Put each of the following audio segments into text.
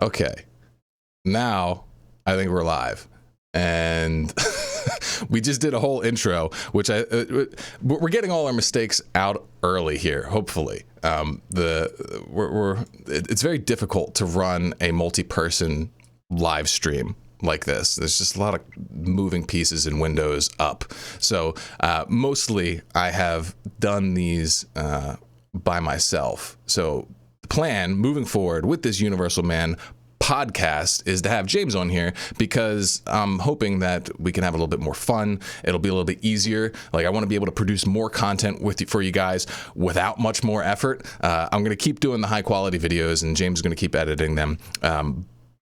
Okay, now I think we're live, and we just did a whole intro, which we're getting all our mistakes out early here. Hopefully, it's very difficult to run a multi-person live stream like this. There's just a lot of moving pieces and windows up. So mostly I have done these by myself. So the plan moving forward with this Universal Man podcast is to have James on here because I'm hoping that we can have a little bit more fun. It'll be a little bit easier. Like, I want to be able to produce more content for you guys without much more effort. I'm going to keep doing the high quality videos, and James is going to keep editing them.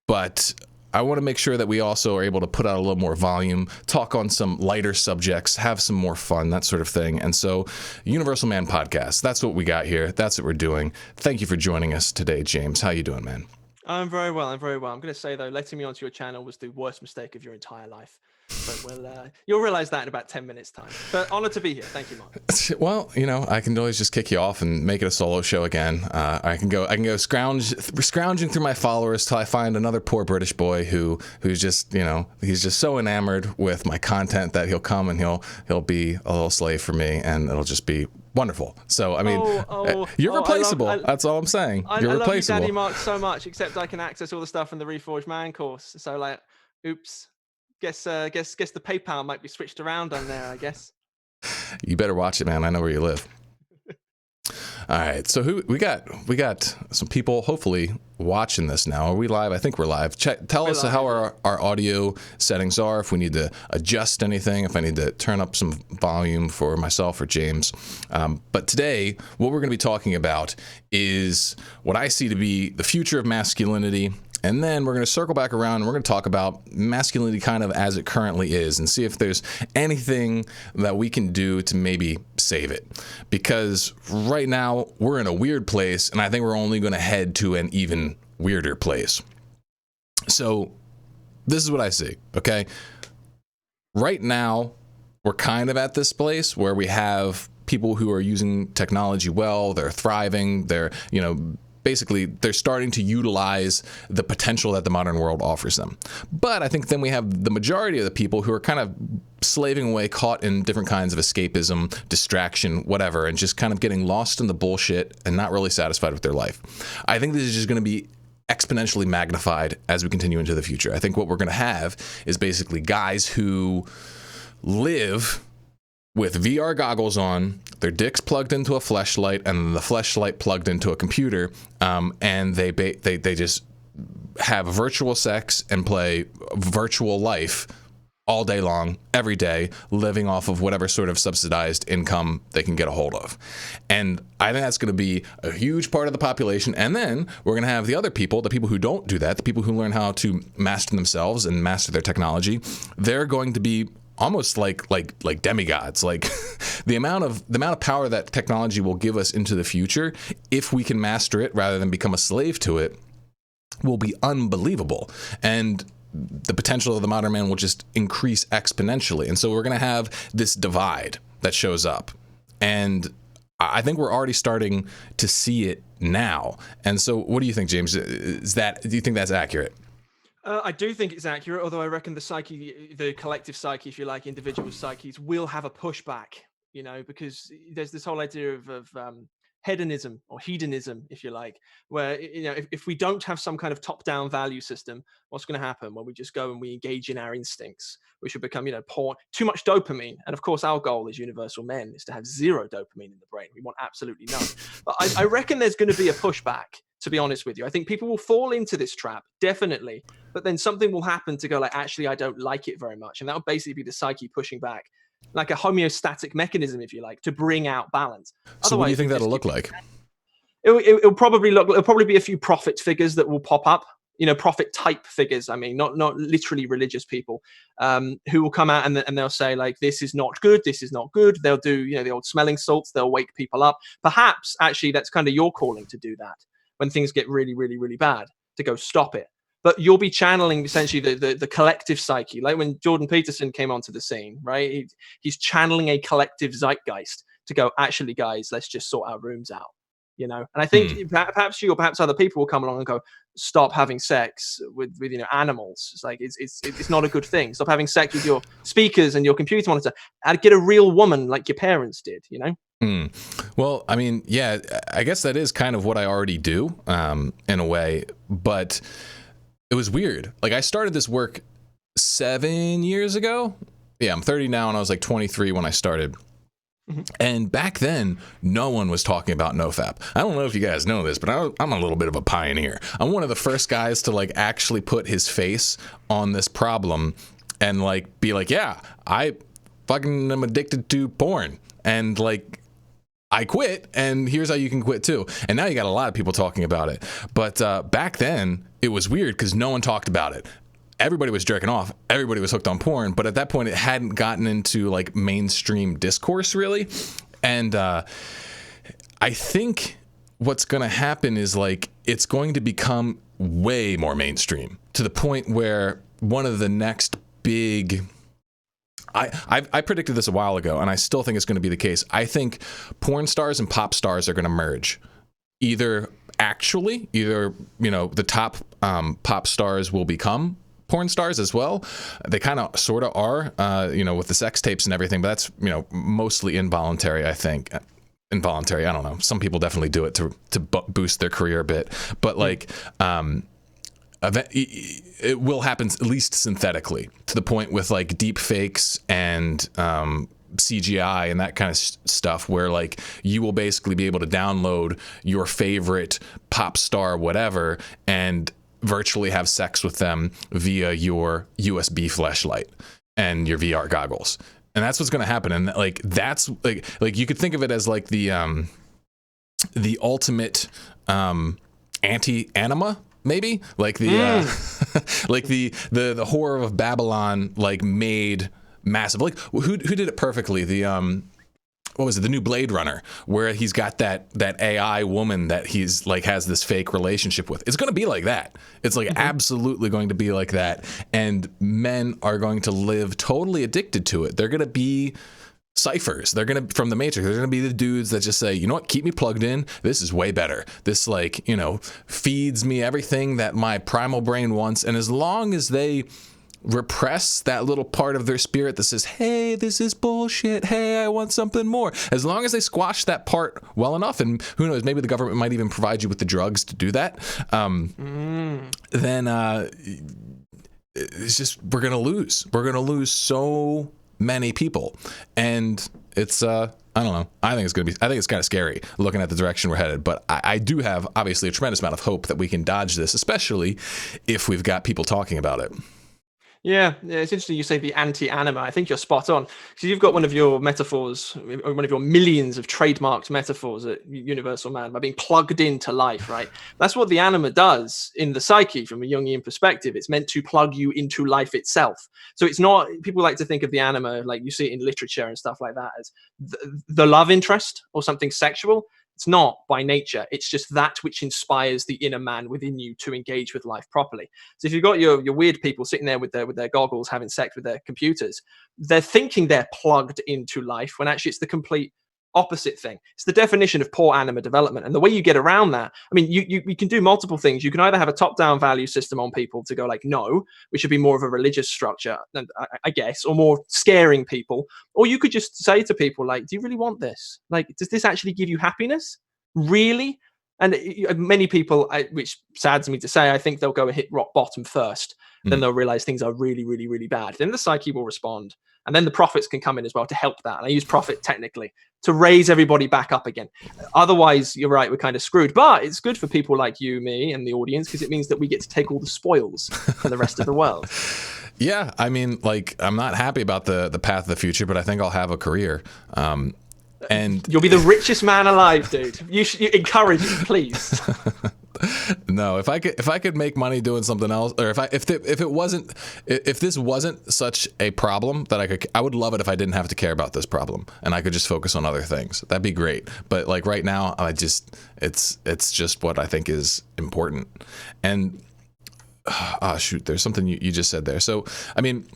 But I want to make sure that we also are able to put out a little more volume, talk on some lighter subjects, have some more fun, that sort of thing. And so, Universal Man podcast, that's what we got here. That's what we're doing. Thank you for joining us today, James. How you doing, man? I'm very well. I'm going to say, though, letting me onto your channel was the worst mistake of your entire life. But you'll realize that in about 10 minutes time. But honored to be here. Thank you, Mark. Well, I can always just kick you off and make it a solo show again. I can go scrounging through my followers till I find another poor British boy who's just, he's just so enamored with my content that he'll come and he'll be a little slave for me, and it'll just be wonderful. So, I mean, you're replaceable. That's all I'm saying. You're replaceable. I love you, Daddy Mark, so much, except I can access all the stuff in the Reforged Man course. So, like, oops. Guess the PayPal might be switched around on there, I guess. You better watch it, man. I know where you live. All right. So we got some people hopefully watching this now. Are we live? I think we're live. Tell us how our audio settings are, if we need to adjust anything, if I need to turn up some volume for myself or James. But today, what we're going to be talking about is what I see to be the future of masculinity. And then we're going to circle back around and we're going to talk about masculinity kind of as it currently is and see if there's anything that we can do to maybe save it. Because right now we're in a weird place, and I think we're only going to head to an even weirder place. So this is what I see, okay? Right now, we're kind of at this place where we have people who are using technology well, they're thriving, they're, basically, they're starting to utilize the potential that the modern world offers them. But I think then we have the majority of the people who are kind of slaving away, caught in different kinds of escapism, distraction, whatever, and just kind of getting lost in the bullshit and not really satisfied with their life. I think this is just going to be exponentially magnified as we continue into the future. I think what we're going to have is basically guys who live with VR goggles on, their dicks plugged into a fleshlight, and the fleshlight plugged into a computer, and they just have virtual sex and play virtual life all day long, every day, living off of whatever sort of subsidized income they can get a hold of. And I think that's going to be a huge part of the population. And then we're going to have the other people, the people who don't do that, the people who learn how to master themselves and master their technology. They're going to be almost like demigods. Like the amount of power that technology will give us into the future, if we can master it rather than become a slave to it, will be unbelievable. And the potential of the modern man will just increase exponentially. And so we're going to have this divide that shows up. And I think we're already starting to see it now. And so what do you think, James? Do you think that's accurate? I do think it's accurate, although I reckon the collective psyche, if you like, individual psyches will have a pushback, because there's this whole idea of hedonism or hedonism, if you like, where, if we don't have some kind of top-down value system, what's going to happen? Well, we just go and we engage in our instincts, which will become, too much dopamine. And of course, our goal as universal men is to have zero dopamine in the brain. We want absolutely none. But I reckon there's going to be a pushback, to be honest with you. I think people will fall into this trap, definitely. But then something will happen to go like, actually, I don't like it very much. And that will basically be the psyche pushing back, like a homeostatic mechanism, if you like, to bring out balance. So what do you think that'll look like? It'll probably be a few prophet figures that will pop up, prophet type figures. I mean, not literally religious people, who will come out and they'll say like, this is not good. This is not good. They'll do, the old smelling salts. They'll wake people up. Perhaps actually that's kind of your calling to do that when things get really, really, really bad, to go stop it. But you'll be channeling essentially the collective psyche, like when Jordan Peterson came onto the scene, right? He's channeling a collective zeitgeist to go, actually, guys, let's just sort our rooms out. you know. And I think perhaps you or perhaps other people will come along and go, stop having sex with you know, animals. It's like it's not a good thing. Stop having sex with your speakers and your computer monitor, and get a real woman like your parents did, you know. Well, I mean, yeah, I guess that is kind of what I already do, in a way, but it was weird. Like, I started this work 7 years ago. Yeah, I'm 30 now, and I was like 23 when I started. And back then, no one was talking about nofap. I don't know if you guys know this, but I'm a little bit of a pioneer. I'm one of the first guys to like actually put his face on this problem and like be like, yeah, I fucking am addicted to porn, and like I quit, and here's how you can quit too. And now you got a lot of people talking about it. But back then, it was weird because no one talked about it. Everybody was jerking off. Everybody was hooked on porn. But at that point, it hadn't gotten into like mainstream discourse really. And I think what's going to happen is like it's going to become way more mainstream to the point where one of the next big... I predicted this a while ago, and I still think it's going to be the case. I think porn stars and pop stars are going to merge. Either, you know, the top pop stars will become porn stars as well. They kind of sort of are, you know, with the sex tapes and everything, but that's, you know, mostly involuntary, I think. Involuntary, I don't know. Some people definitely do it to boost their career a bit. But like, it will happen at least synthetically, to the point with like deep fakes and CGI and that kind of stuff, where like you will basically be able to download your favorite pop star whatever and virtually have sex with them via your USB fleshlight and your VR goggles. And that's what's going to happen. And like that's like you could think of it as like the ultimate anti-anima, maybe, like the like the horror of Babylon, like made massive. Like who did it perfectly? The what was it? The new Blade Runner, where he's got that AI woman that he's like has this fake relationship with. It's going to be like that. It's like absolutely going to be like that. And men are going to live totally addicted to it. They're going to be ciphers. They're going to, from the Matrix, they're going to be the dudes that just say, you know what, keep me plugged in. This is way better. This, like, you know, feeds me everything that my primal brain wants. And as long as they repress that little part of their spirit that says, hey, this is bullshit, hey, I want something more, as long as they squash that part well enough, and who knows, maybe the government might even provide you with the drugs to do that, then it's just, we're gonna lose so many people. And it's I don't know, I think it's kind of scary looking at the direction we're headed, but I do have obviously a tremendous amount of hope that we can dodge this, especially if we've got people talking about it. Yeah, it's interesting you say the anti-anima. I think you're spot on. So you've got one of your metaphors, one of your millions of trademarked metaphors at Universal Man, by being plugged into life, right? That's what the anima does in the psyche from a Jungian perspective. It's meant to plug you into life itself. So it's not, people like to think of the anima, like you see it in literature and stuff like that, as the love interest or something sexual. It's not by nature. It's just that which inspires the inner man within you to engage with life properly. So if you've got your weird people sitting there with their goggles having sex with their computers, they're thinking they're plugged into life when actually it's the complete opposite thing. It's the definition of poor anima development. And the way you get around that, I mean, you can do multiple things. You can either have a top-down value system on people to go like, no, which would be more of a religious structure, I guess, or more scaring people. Or you could just say to people like, do you really want this? Like, does this actually give you happiness? Really? And many people, which saddens me to say, I think they'll go and hit rock bottom first. Then they'll realize things are really, really, really bad. Then the psyche will respond. And then the prophets can come in as well to help that. And I use prophet technically to raise everybody back up again. Otherwise, you're right, we're kind of screwed. But it's good for people like you, me, and the audience, because it means that we get to take all the spoils for the rest of the world. Yeah, I mean, like, I'm not happy about the path of the future, but I think I'll have a career. And you'll be the richest man alive, dude. You encourage it, please. No, if I could make money doing something else, or if this wasn't such a problem that I would love it if I didn't have to care about this problem and I could just focus on other things. That'd be great. But like right now, it's just what I think is important. And shoot, there's something you just said there. So I mean,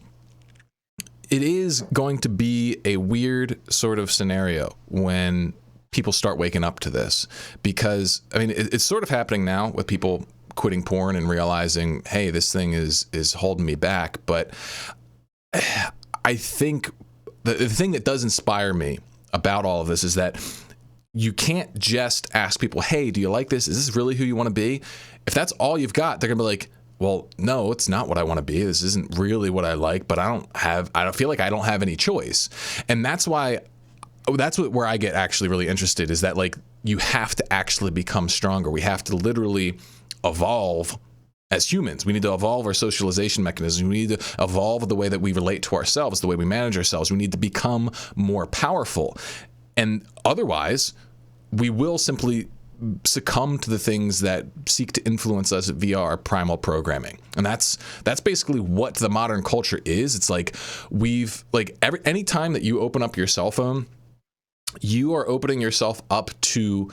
it is going to be a weird sort of scenario when people start waking up to this, because I mean it's sort of happening now with people quitting porn and realizing, hey, this thing is holding me back. But I think the thing that does inspire me about all of this is that you can't just ask people, hey, do you like this? Is this really who you want to be? If that's all you've got, they're gonna be like, well, no, it's not what I want to be. This isn't really what I like, but I don't feel like I don't have any choice. And that's why, where I get actually really interested, is that like you have to actually become stronger. We have to literally evolve as humans. We need to evolve our socialization mechanisms. We need to evolve the way that we relate to ourselves, the way we manage ourselves. We need to become more powerful. And otherwise, we will simply succumb to the things that seek to influence us via our primal programming. And that's basically what the modern culture is. It's like any time that you open up your cell phone, you are opening yourself up to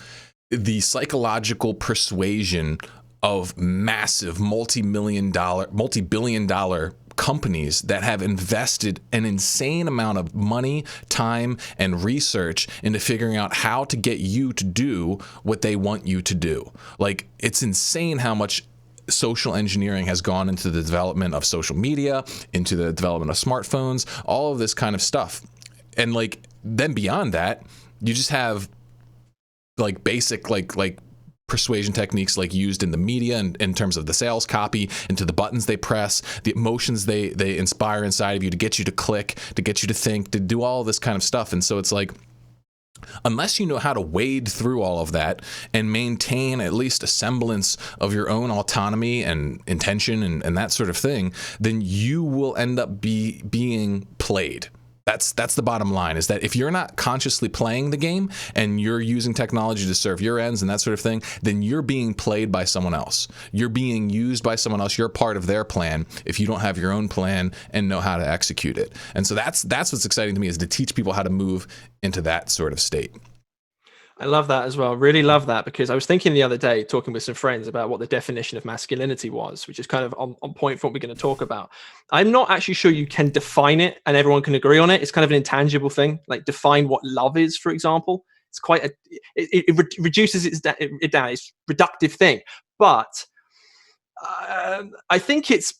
the psychological persuasion of massive multi-billion dollar companies that have invested an insane amount of money, time, and research into figuring out how to get you to do what they want you to do. Like, it's insane how much social engineering has gone into the development of social media, into the development of smartphones, all of this kind of stuff. And like, then beyond that, you just have like basic like persuasion techniques like used in the media and in terms of the sales copy, into the buttons they press, the emotions they inspire inside of you to get you to click, to get you to think, to do all this kind of stuff. And so it's like, unless you know how to wade through all of that and maintain at least a semblance of your own autonomy and intention and that sort of thing, then you will end up being played. That's the bottom line, is that if you're not consciously playing the game and you're using technology to serve your ends and that sort of thing, then you're being played by someone else. You're being used by someone else. You're part of their plan if you don't have your own plan and know how to execute it. And so that's what's exciting to me, is to teach people how to move into that sort of state. I love that as well. Really love that, because I was thinking the other day, talking with some friends about what the definition of masculinity was, which is kind of on point for what we're going to talk about. I'm not actually sure you can define it and everyone can agree on it. It's kind of an intangible thing, like define what love is, for example. It's quite it reduces it down. It's a reductive thing. But I think it's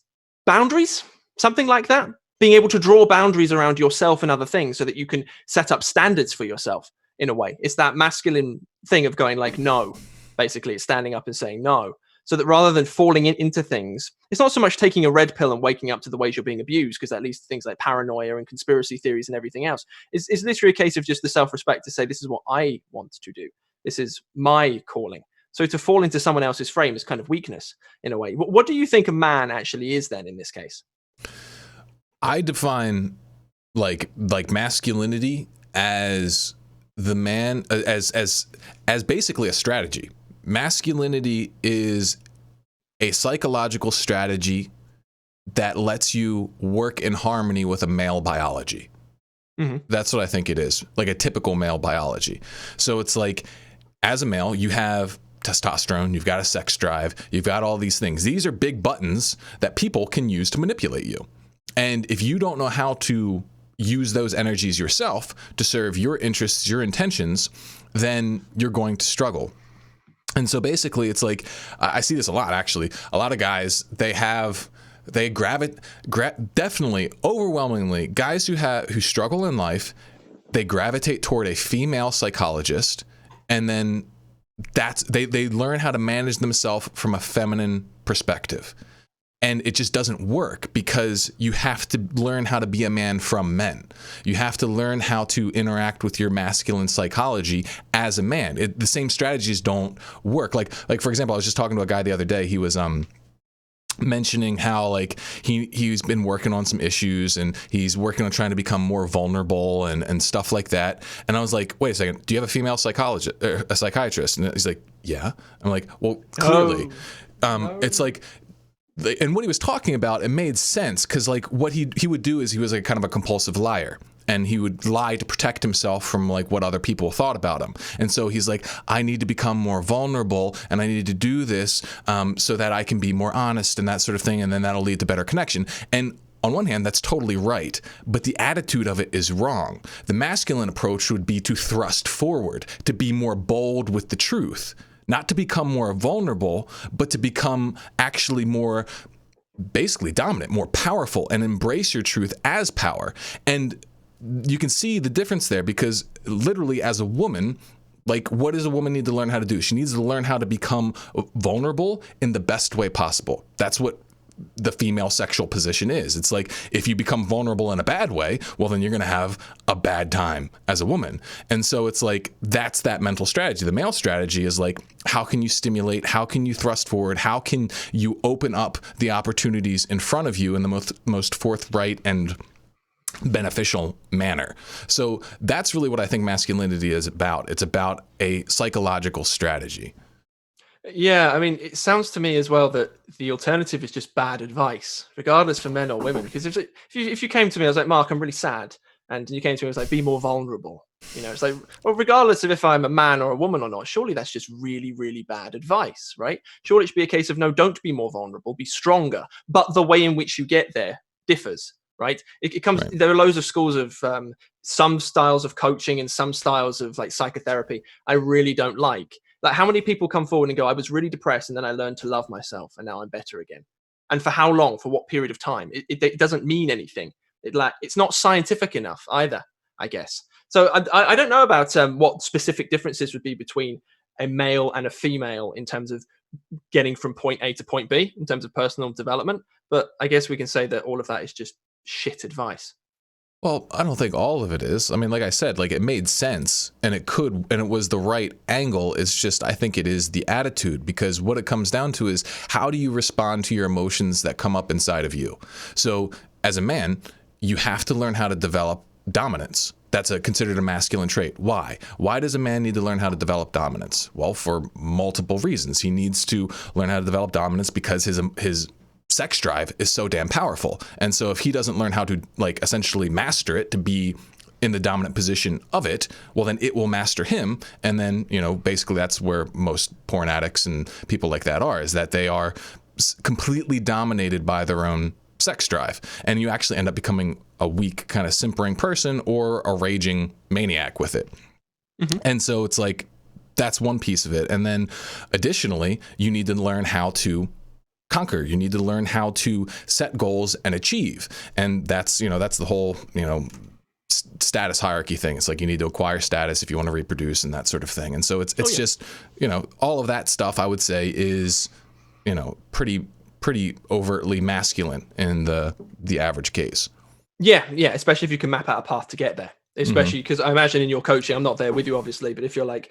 boundaries, something like that. Being able to draw boundaries around yourself and other things so that you can set up standards for yourself. In a way, it's that masculine thing of going like, no, basically it's standing up and saying no, so that rather than falling into things, it's not so much taking a red pill and waking up to the ways you're being abused, because that leads to things like paranoia and conspiracy theories and everything else. It's literally a case of just the self-respect to say, this is what I want to do. This is my calling. So to fall into someone else's frame is kind of weakness in a way. What do you think a man actually is then in this case? I define like masculinity as the man, as basically a strategy. Masculinity is a psychological strategy that lets you work in harmony with a male biology. Mm-hmm. That's what I think it is, like a typical male biology. So it's like, as a male, you have testosterone, you've got a sex drive, you've got all these things. These are big buttons that people can use to manipulate you. And if you don't know how to use those energies yourself to serve your interests, your intentions, then you're going to struggle. And so basically it's like, I see this a lot, actually. A lot of guys, definitely, overwhelmingly, guys who struggle in life, they gravitate toward a female psychologist, and then they learn how to manage themselves from a feminine perspective. And it just doesn't work, because you have to learn how to be a man from men. You have to learn how to interact with your masculine psychology as a man. The same strategies don't work. Like for example, I was just talking to a guy the other day. He was mentioning how like he's been working on some issues, and he's working on trying to become more vulnerable and stuff like that. And I was like, wait a second, do you have a female psychologist, a psychiatrist? And he's like, yeah. I'm like, well, clearly. It's like, and what he was talking about, it made sense, because like what he would do is he was like kind of a compulsive liar, and he would lie to protect himself from like what other people thought about him. And so he's like, I need to become more vulnerable, and I need to do this so that I can be more honest and that sort of thing, and then that'll lead to better connection. And on one hand, that's totally right, but the attitude of it is wrong. The masculine approach would be to thrust forward, to be more bold with the truth, not to become more vulnerable, but to become actually more basically dominant, more powerful, and embrace your truth as power. And you can see the difference there, because literally as a woman, like, what does a woman need to learn how to do? She needs to learn how to become vulnerable in the best way possible. That's what the female sexual position is. It's like, if you become vulnerable in a bad way, well, then you're going to have a bad time as a woman. And so it's like, that's that mental strategy. The male strategy is like, how can you stimulate? How can you thrust forward? How can you open up the opportunities in front of you in the most forthright and beneficial manner? So that's really what I think masculinity is about. It's about a psychological strategy. Yeah, I mean, it sounds to me as well that the alternative is just bad advice, regardless for men or women. Because if you came to me, I was like, Mark, I'm really sad, and you came to me, I was like, be more vulnerable. You know, it's like, well, regardless of if I'm a man or a woman or not, surely that's just really, really bad advice, right? Surely it should be a case of, no, don't be more vulnerable, be stronger. But the way in which you get there differs, right? It comes. Right. There are loads of schools of some styles of coaching and some styles of like psychotherapy I really don't like. Like, how many people come forward and go, I was really depressed and then I learned to love myself and now I'm better again? And for how long? For what period of time? It doesn't mean anything. It's not scientific enough either, I guess. So I don't know about what specific differences would be between a male and a female in terms of getting from point A to point B in terms of personal development. But I guess we can say that all of that is just shit advice. Well, I don't think all of it is. I mean, like I said, like, it made sense and it was the right angle. It's just, I think it is the attitude, because what it comes down to is, how do you respond to your emotions that come up inside of you? So as a man, you have to learn how to develop dominance. That's considered a masculine trait. Why? Why does a man need to learn how to develop dominance? Well, for multiple reasons. He needs to learn how to develop dominance because his sex drive is so damn powerful. And so if he doesn't learn how to, like, essentially master it, to be in the dominant position of it, well, then it will master him. And then, you know, basically that's where most porn addicts and people like that are, is that they are completely dominated by their own sex drive. And you actually end up becoming a weak, kind of simpering person, or a raging maniac with it. Mm-hmm. And so it's like, that's one piece of it. And then additionally, you need to learn how to conquer. You need to learn how to set goals and achieve. And that's the whole, status hierarchy thing. It's like, you need to acquire status if you want to reproduce and that sort of thing. And so it's just, all of that stuff, I would say, is, pretty overtly masculine in the average case. Yeah, especially if you can map out a path to get there. Especially because I imagine in your coaching, I'm not there with you obviously, but if you're like,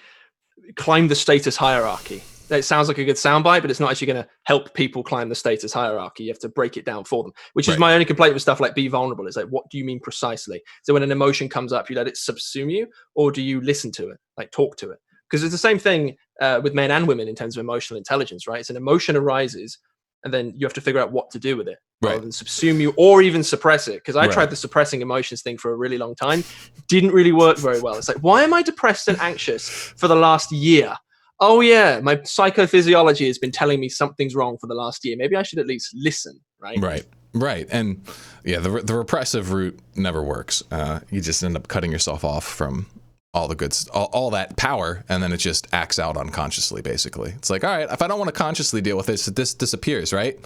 climb the status hierarchy, it sounds like a good soundbite, but it's not actually going to help people climb the status hierarchy. You have to break it down for them, which is my only complaint with stuff like be vulnerable. Is like, what do you mean precisely? So when an emotion comes up, you let it subsume you, or do you listen to it, like talk to it? Because it's the same thing with men and women in terms of emotional intelligence, right? It's an emotion arises, and then you have to figure out what to do with it, rather than subsume you or even suppress it. Because I tried the suppressing emotions thing for a really long time. Didn't really work very well. It's like, why am I depressed and anxious for the last year? Oh yeah, my psychophysiology has been telling me something's wrong for the last year. Maybe I should at least listen, right? Right. And yeah, the repressive route never works. You just end up cutting yourself off from all the goods, all that power, and then it just acts out unconsciously, basically. It's like, all right, if I don't want to consciously deal with this disappears, right?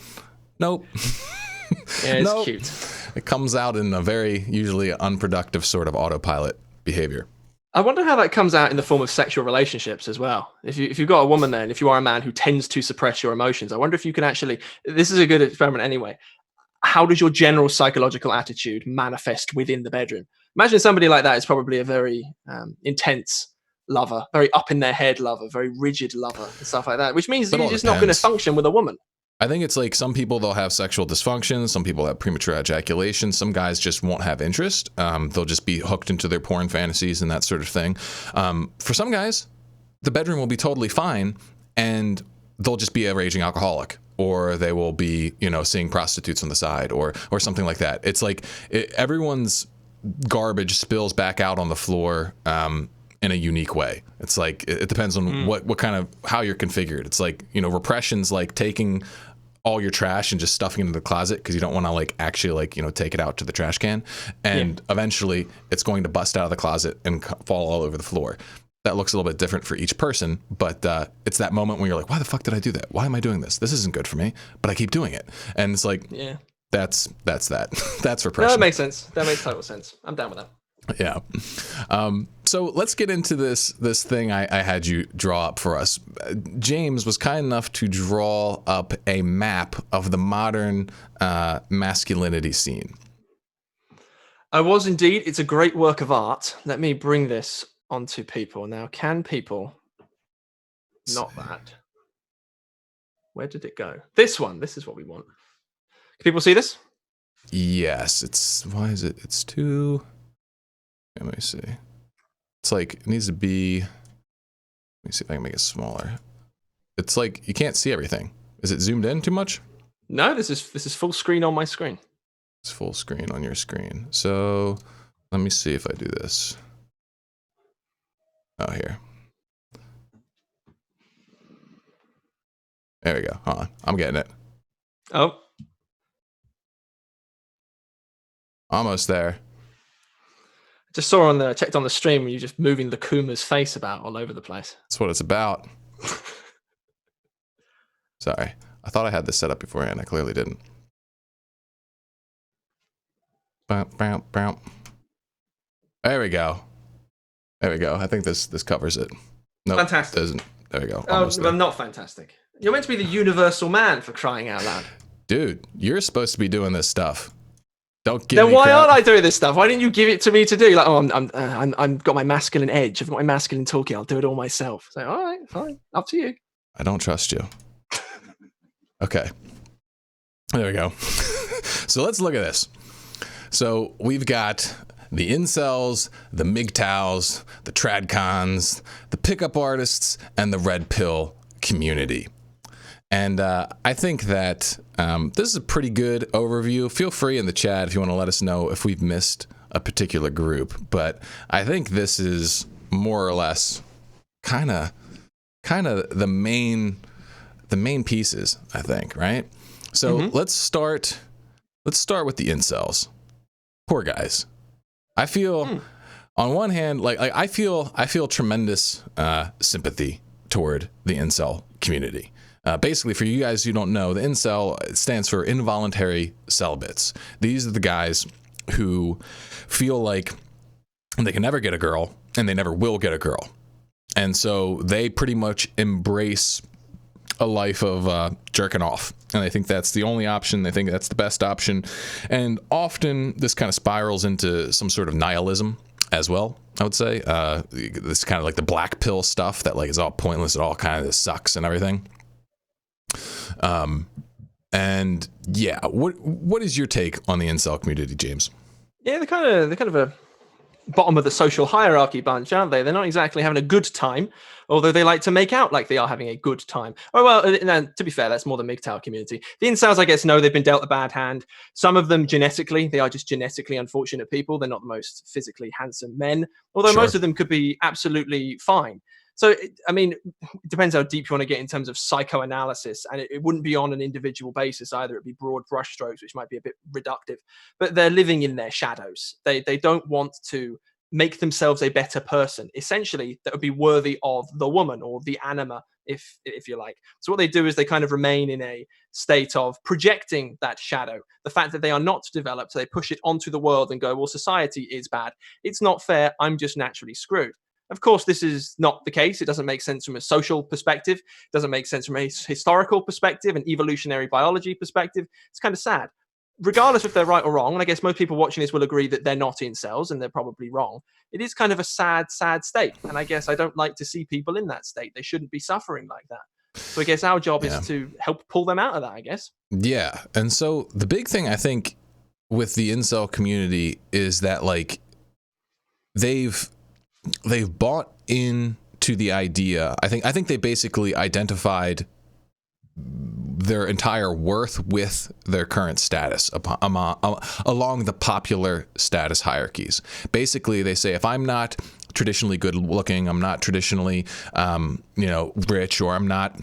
Nope. Yeah, it's cute. It comes out in a very usually unproductive sort of autopilot behavior. I wonder how that comes out in the form of sexual relationships as well. If you've got a woman there, and if you are a man who tends to suppress your emotions, I wonder if you can actually, this is a good experiment anyway, how does your general psychological attitude manifest within the bedroom? Imagine somebody like that is probably a very intense lover, very up in their head lover, very rigid lover and stuff like that, which means you're just not going to function with a woman. I think it's like, some people, they'll have sexual dysfunction. Some people have premature ejaculation. Some guys just won't have interest. They'll just be hooked into their porn fantasies and that sort of thing. For some guys, the bedroom will be totally fine, and they'll just be a raging alcoholic, or they will be, seeing prostitutes on the side, or something like that. It's like everyone's garbage spills back out on the floor in a unique way. It's like, it depends on what kind of, how you're configured. It's like, repression's like taking all your trash and just stuffing it into the closet because you don't want to like actually like, you know, take it out to the trash can. And eventually it's going to bust out of the closet and fall all over the floor. That looks a little bit different for each person, but it's that moment when you're like, why the fuck did I do that? Why am I doing this? This isn't good for me, but I keep doing it. And it's like, that's that. That's repression. No, that makes sense. That makes total sense. I'm down with that. Yeah. So let's get into this thing I had you draw up for us. James was kind enough to draw up a map of the modern masculinity scene. I was indeed. It's a great work of art. Let me bring this onto people. Now, can people... Not that. Where did it go? This one. This is what we want. Can people see this? Yes. It's... Why is it... It's too... Let me see. It's like, it needs to be, let me see if I can make it smaller. It's like, you can't see everything. Is it zoomed in too much? No, this is full screen on my screen. It's full screen on your screen. So let me see if I do this. Oh, here. There we go. Hold on. I'm getting it. Oh. Almost there. Just saw checked on the stream, you just moving the Kuma's face about all over the place. That's what it's about. Sorry. I thought I had this set up beforehand. I clearly didn't. There we go. There we go. I think this covers it. Nope, fantastic. Doesn't. There we go. Oh, I'm not fantastic. You're meant to be the universal man, for crying out loud. Dude, you're supposed to be doing this stuff. Don't give then me why crap. aren't I doing this stuff? Why didn't you give it to me to do? Like, oh, I'm got my masculine edge. I've got my masculine toolkit. I'll do it all myself. So, all right, fine, up to you. I don't trust you. Okay, there we go. So let's look at this. So we've got the incels, the MGTOWs, the tradcons, the pickup artists, and the red pill community. And I think that this is a pretty good overview. Feel free in the chat if you want to let us know if we've missed a particular group. But I think this is more or less kind of the main pieces, I think, right? So let's start with the incels. Poor guys. I feel on one hand, like I feel tremendous sympathy toward the incel community. Basically, for you guys who don't know, the incel stands for involuntary celibates. These are the guys who feel like they can never get a girl and they never will get a girl. And so they pretty much embrace a life of jerking off. And they think that's the only option. They think that's the best option. And often this kind of spirals into some sort of nihilism as well, I would say. This kind of like the black pill stuff that like is all pointless. It all kind of sucks and everything. And yeah, what is your take on the incel community, James? Yeah, they're kind of a bottom of the social hierarchy bunch, aren't they? They're not exactly having a good time, although they like to make out like they are having a good time. Oh, well, to be fair, that's more the MGTOW community. The incels, I guess, know they've been dealt a bad hand. Some of them genetically, they are just genetically unfortunate people. They're not the most physically handsome men, although most of them could be absolutely fine. So, I mean, it depends how deep you want to get in terms of psychoanalysis, and it wouldn't be on an individual basis either. It'd be broad brushstrokes, which might be a bit reductive, but they're living in their shadows. They don't want to make themselves a better person, essentially, that would be worthy of the woman or the anima, if you like. So what they do is they kind of remain in a state of projecting that shadow. The fact that they are not developed, so they push it onto the world and go, well, society is bad. It's not fair. I'm just naturally screwed. Of course, this is not the case. It doesn't make sense from a social perspective. It doesn't make sense from a historical perspective, an evolutionary biology perspective. It's kind of sad. Regardless if they're right or wrong, and I guess most people watching this will agree that they're not incels and they're probably wrong, it is kind of a sad, sad state. And I guess I don't like to see people in that state. They shouldn't be suffering like that. So I guess our job is to help pull them out of that, I guess. Yeah. And so the big thing, I think, with the incel community is that, like, they've bought into the idea. I think they basically identified their entire worth with their current status along the popular status hierarchies. Basically, they say, if I'm not traditionally good looking, I'm not traditionally, rich, or I'm not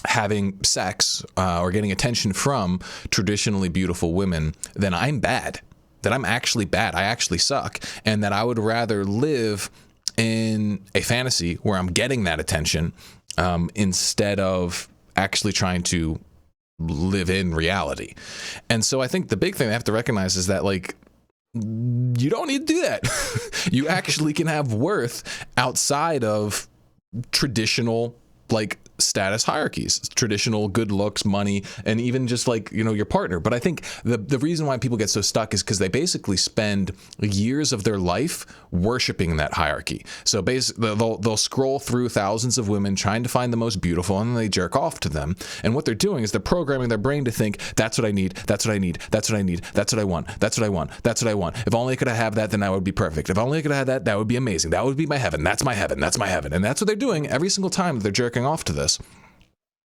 having sex or getting attention from traditionally beautiful women, then I'm bad. That I'm actually bad. I actually suck. And that I would rather live in a fantasy where I'm getting that attention instead of actually trying to live in reality. And so I think the big thing they have to recognize is that, like, you don't need to do that. You actually can have worth outside of traditional, like, status hierarchies, traditional good looks, money, and even just, like, you know, your partner. But I think the reason why people get so stuck is because they basically spend years of their life worshiping that hierarchy. So basically they'll scroll through thousands of women trying to find the most beautiful, and then they jerk off to them. And what they're doing is they're programming their brain to think, that's what I need, that's what I need, that's what I need, that's what I want, that's what I want, that's what I want. If only I could have that, then that would be perfect. If only I could have that, that would be amazing. That would be my heaven. That's my heaven. That's my heaven. And that's what they're doing every single time that they're jerking off to this.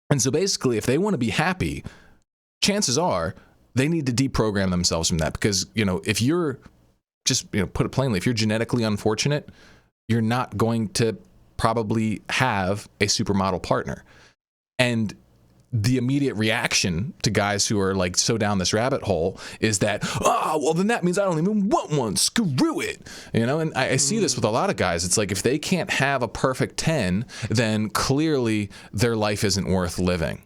And so basically, if they want to be happy, chances are they need to deprogram themselves from that. Because, you know, if you're just, you know, put it plainly, if you're genetically unfortunate, you're not going to probably have a supermodel partner. And the immediate reaction to guys who are, like, so down this rabbit hole is that, well, then that means I don't even want one. Screw it. You know, and I see this with a lot of guys. It's like, if they can't have a perfect 10, then clearly their life isn't worth living.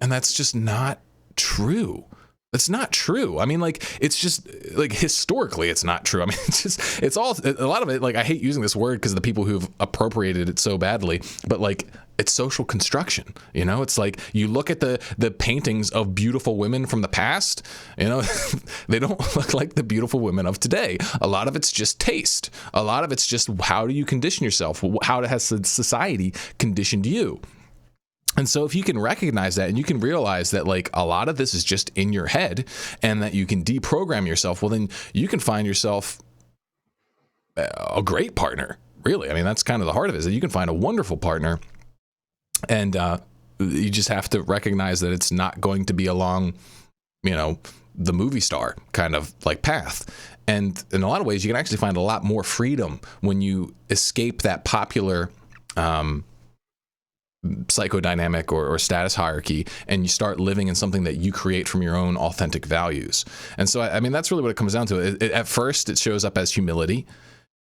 And that's just not true. It's not true. I mean, like, it's just, like, historically, it's not true. I mean, it's all, a lot of it, like, I hate using this word because of the people who've appropriated it so badly, but, like, it's social construction. You know, it's like, you look at the paintings of beautiful women from the past, you know, they don't look like the beautiful women of today. A lot of it's just taste. A lot of it's just, how do you condition yourself? How has society conditioned you? And so if you can recognize that, and you can realize that, like, a lot of this is just in your head, and that you can deprogram yourself, well, then you can find yourself a great partner, really. I mean, that's kind of the heart of it, is that you can find a wonderful partner, and you just have to recognize that it's not going to be along, you know, the movie star kind of, like, path. And in a lot of ways, you can actually find a lot more freedom when you escape that popular psychodynamic or status hierarchy, and you start living in something that you create from your own authentic values. And so, I mean, that's really what it comes down to. At first, it shows up as humility,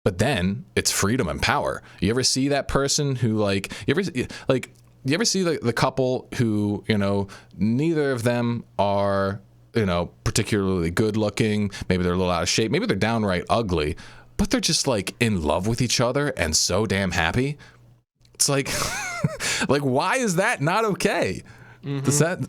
but then it's freedom and power. You ever see that person who, like, you ever see the couple who, you know, neither of them are, you know, particularly good looking, maybe they're a little out of shape, maybe they're downright ugly, but they're just, like, in love with each other and so damn happy. It's like, like, why is that not okay? Mm-hmm. Does that,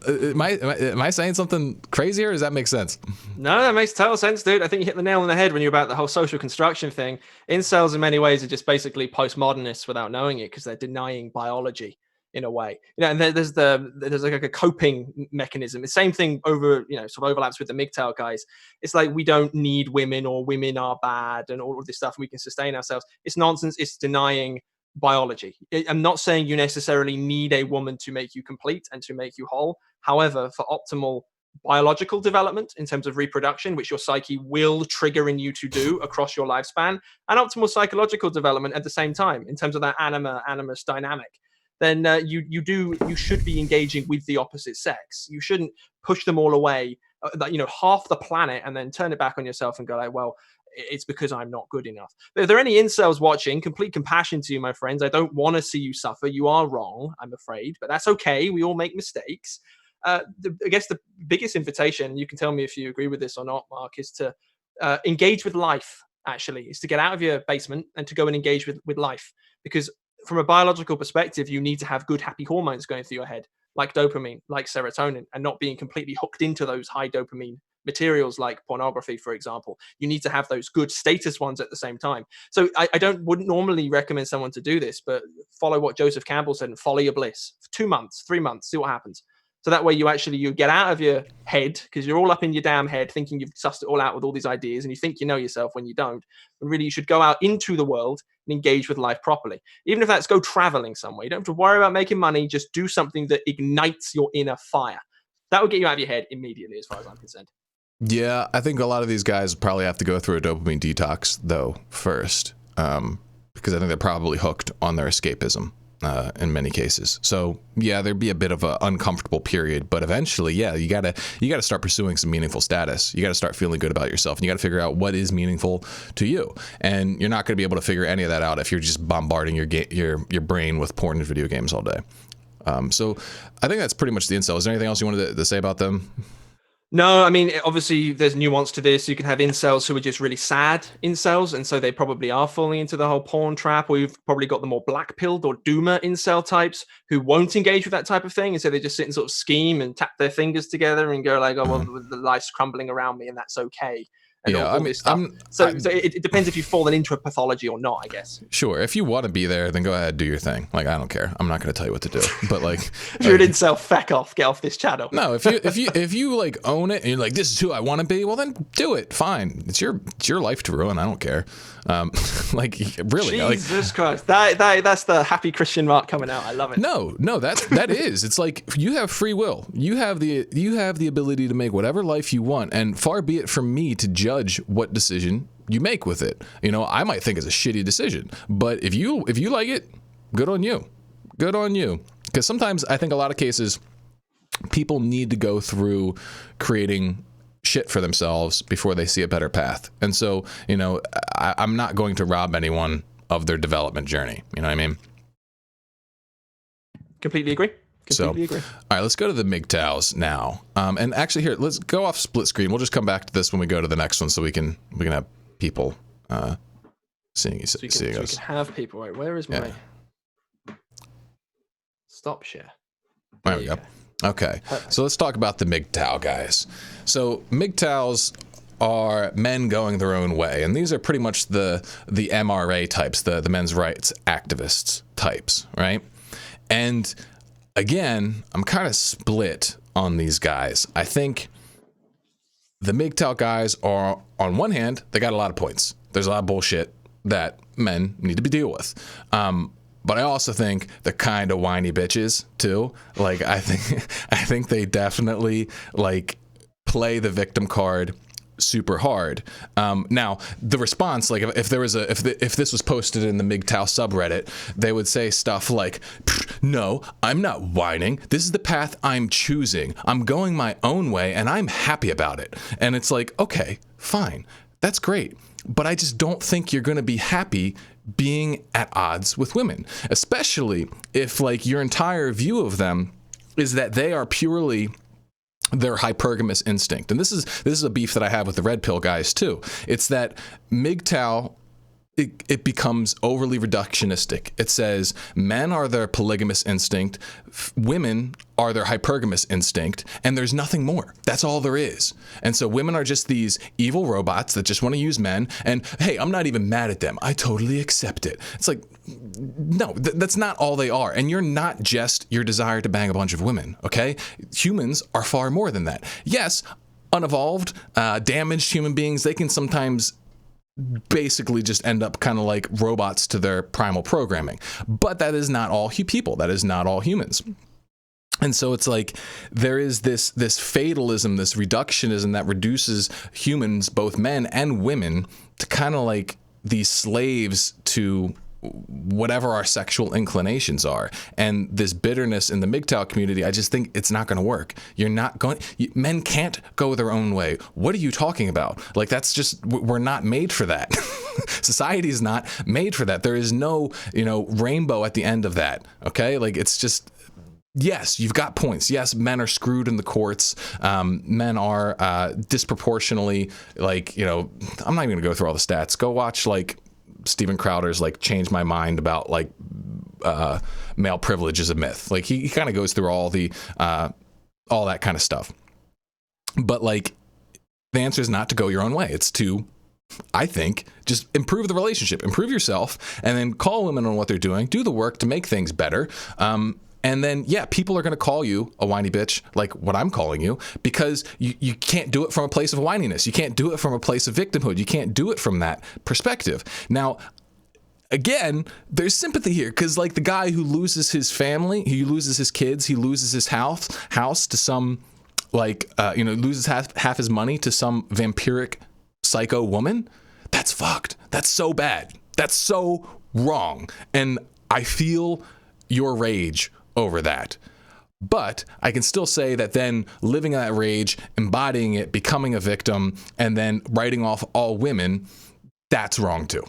am I saying something crazy here? Does that make sense? No, that makes total sense, dude. I think you hit the nail on the head when you're about the whole social construction thing. Incels, in many ways, are just basically postmodernists without knowing it, because they're denying biology in a way. You know, and there's like a coping mechanism. The same thing sort of overlaps with the MGTOW guys. It's like, we don't need women, or women are bad, and all of this stuff, and we can sustain ourselves. It's nonsense. It's denying biology. I'm not saying you necessarily need a woman to make you complete and to make you whole. However, for optimal biological development in terms of reproduction, which your psyche will trigger in you to do across your lifespan, and optimal psychological development at the same time in terms of that animus dynamic, then you should be engaging with the opposite sex. You shouldn't push them all away, half the planet, and then turn it back on yourself and go like, well, it's because I'm not good enough. But if there are any incels watching, complete compassion to you, my friends. I don't want to see you suffer. You are wrong, I'm afraid, but that's okay. We all make mistakes. I guess the biggest invitation, you can tell me if you agree with this or not, Mark, is to engage with life, actually. Is to get out of your basement and to go and engage with life. Because from a biological perspective, you need to have good, happy hormones going through your head, like dopamine, like serotonin, and not being completely hooked into those high dopamine materials like pornography, for example. You need to have those good status ones at the same time. So I wouldn't normally recommend someone to do this, but follow what Joseph Campbell said and follow your bliss for 2 months, 3 months, see what happens. So that way you get out of your head, because you're all up in your damn head thinking you've sussed it all out with all these ideas, and you think you know yourself when you don't. And really, you should go out into the world and engage with life properly. Even if that's go traveling somewhere. You don't have to worry about making money. Just do something that ignites your inner fire. That will get you out of your head immediately, as far as I'm concerned. Yeah, I think a lot of these guys probably have to go through a dopamine detox, though, first, because I think they're probably hooked on their escapism. in many cases. So yeah, there'd be a bit of an uncomfortable period, but eventually, yeah, you gotta start pursuing some meaningful status. You gotta start feeling good about yourself, and you gotta figure out what is meaningful to you. And you're not gonna be able to figure any of that out if you're just bombarding your brain with porn and video games all day. So I think that's pretty much the incel. Is there anything else you wanted to say about them? No, I mean, obviously there's nuance to this. You can have incels who are just really sad incels, and so they probably are falling into the whole porn trap, or you've probably got the more black-pilled or doomer incel types who won't engage with that type of thing, and so they just sit and sort of scheme and tap their fingers together and go like, oh, well, the life's crumbling around me and that's okay. And all this stuff. So it depends if you've fallen into a pathology or not, I guess. Sure. If you want to be there, then go ahead, do your thing. Like, I don't care. I'm not going to tell you what to do. But like, if you're an incel, feck off, get off this channel. No, if you like own it and you're like, this is who I want to be, well then do it. Fine. It's your life to ruin. I don't care. Like, really. Jesus Christ. That's the happy Christian mark coming out. I love it. No, that is. It's like you have free will. You have the ability to make whatever life you want, and far be it from me to judge what decision you make with it. You know, I might think it's a shitty decision, but if you like it, good on you. Good on you. Because sometimes I think a lot of cases people need to go through creating shit for themselves before they see a better path. And so, you know, I'm not going to rob anyone of their development journey. You know what I mean? Completely agree. All right, let's go to the MGTOWs now. And actually, here, let's go off split screen. We'll just come back to this when we go to the next one, so we can have people seeing us. So we can have people. Right, where is my stop share? There we go. Okay, so let's talk about the MGTOW guys. So MGTOWs are men going their own way, and these are pretty much the MRA types, the men's rights activists types, right? And again, I'm kind of split on these guys. I think the MGTOW guys are, on one hand, they got a lot of points. There's a lot of bullshit that men need to be deal with. But I also think they're kind of whiny bitches too. Like, I think they definitely like play the victim card super hard. Now the response, like if this was posted in the MGTOW subreddit, they would say stuff like, no, I'm not whining. This is the path I'm choosing. I'm going my own way and I'm happy about it. And it's like, okay, fine. That's great. But I just don't think you're going to be happy being at odds with women, especially if like your entire view of them is that they are purely their hypergamous instinct. And this is a beef that I have with the red pill guys too. It's that MGTOW, it becomes overly reductionistic. It says men are their polygamous instinct, women are their hypergamous instinct, and there's nothing more. That's all there is. And so women are just these evil robots that just want to use men, and hey, I'm not even mad at them. I totally accept it. It's like, no, that's not all they are. And you're not just your desire to bang a bunch of women, okay? Humans are far more than that. Yes, unevolved, damaged human beings, they can sometimes basically just end up kind of like robots to their primal programming. But that is not all people. That is not all humans. And so it's like there is this fatalism, this reductionism that reduces humans, both men and women, to kind of like these slaves to whatever our sexual inclinations are. And this bitterness in the MGTOW community, I just think it's not going to work. Men can't go their own way. What are you talking about? Like, that's just, we're not made for that. Society is not made for that. There is no, rainbow at the end of that. Okay. Like, it's just, yes, you've got points. Yes, men are screwed in the courts. Men are disproportionately, like, I'm not even going to go through all the stats. Go watch, like, Steven Crowder's, like, Change My Mind about, like, male privilege is a myth. Like, he kind of goes through all that kind of stuff. But, like, the answer is not to go your own way. It's to, I think, just improve the relationship, improve yourself, and then call women on what they're doing, do the work to make things better. And then, yeah, people are going to call you a whiny bitch, like what I'm calling you, because you can't do it from a place of whininess. You can't do it from a place of victimhood. You can't do it from that perspective. Now, again, there's sympathy here, because like the guy who loses his family, he loses his kids, he loses his house to some, like, loses half his money to some vampiric psycho woman. That's fucked. That's so bad. That's so wrong. And I feel your rage over that. But I can still say that then living in that rage, embodying it, becoming a victim, and then writing off all women, that's wrong too.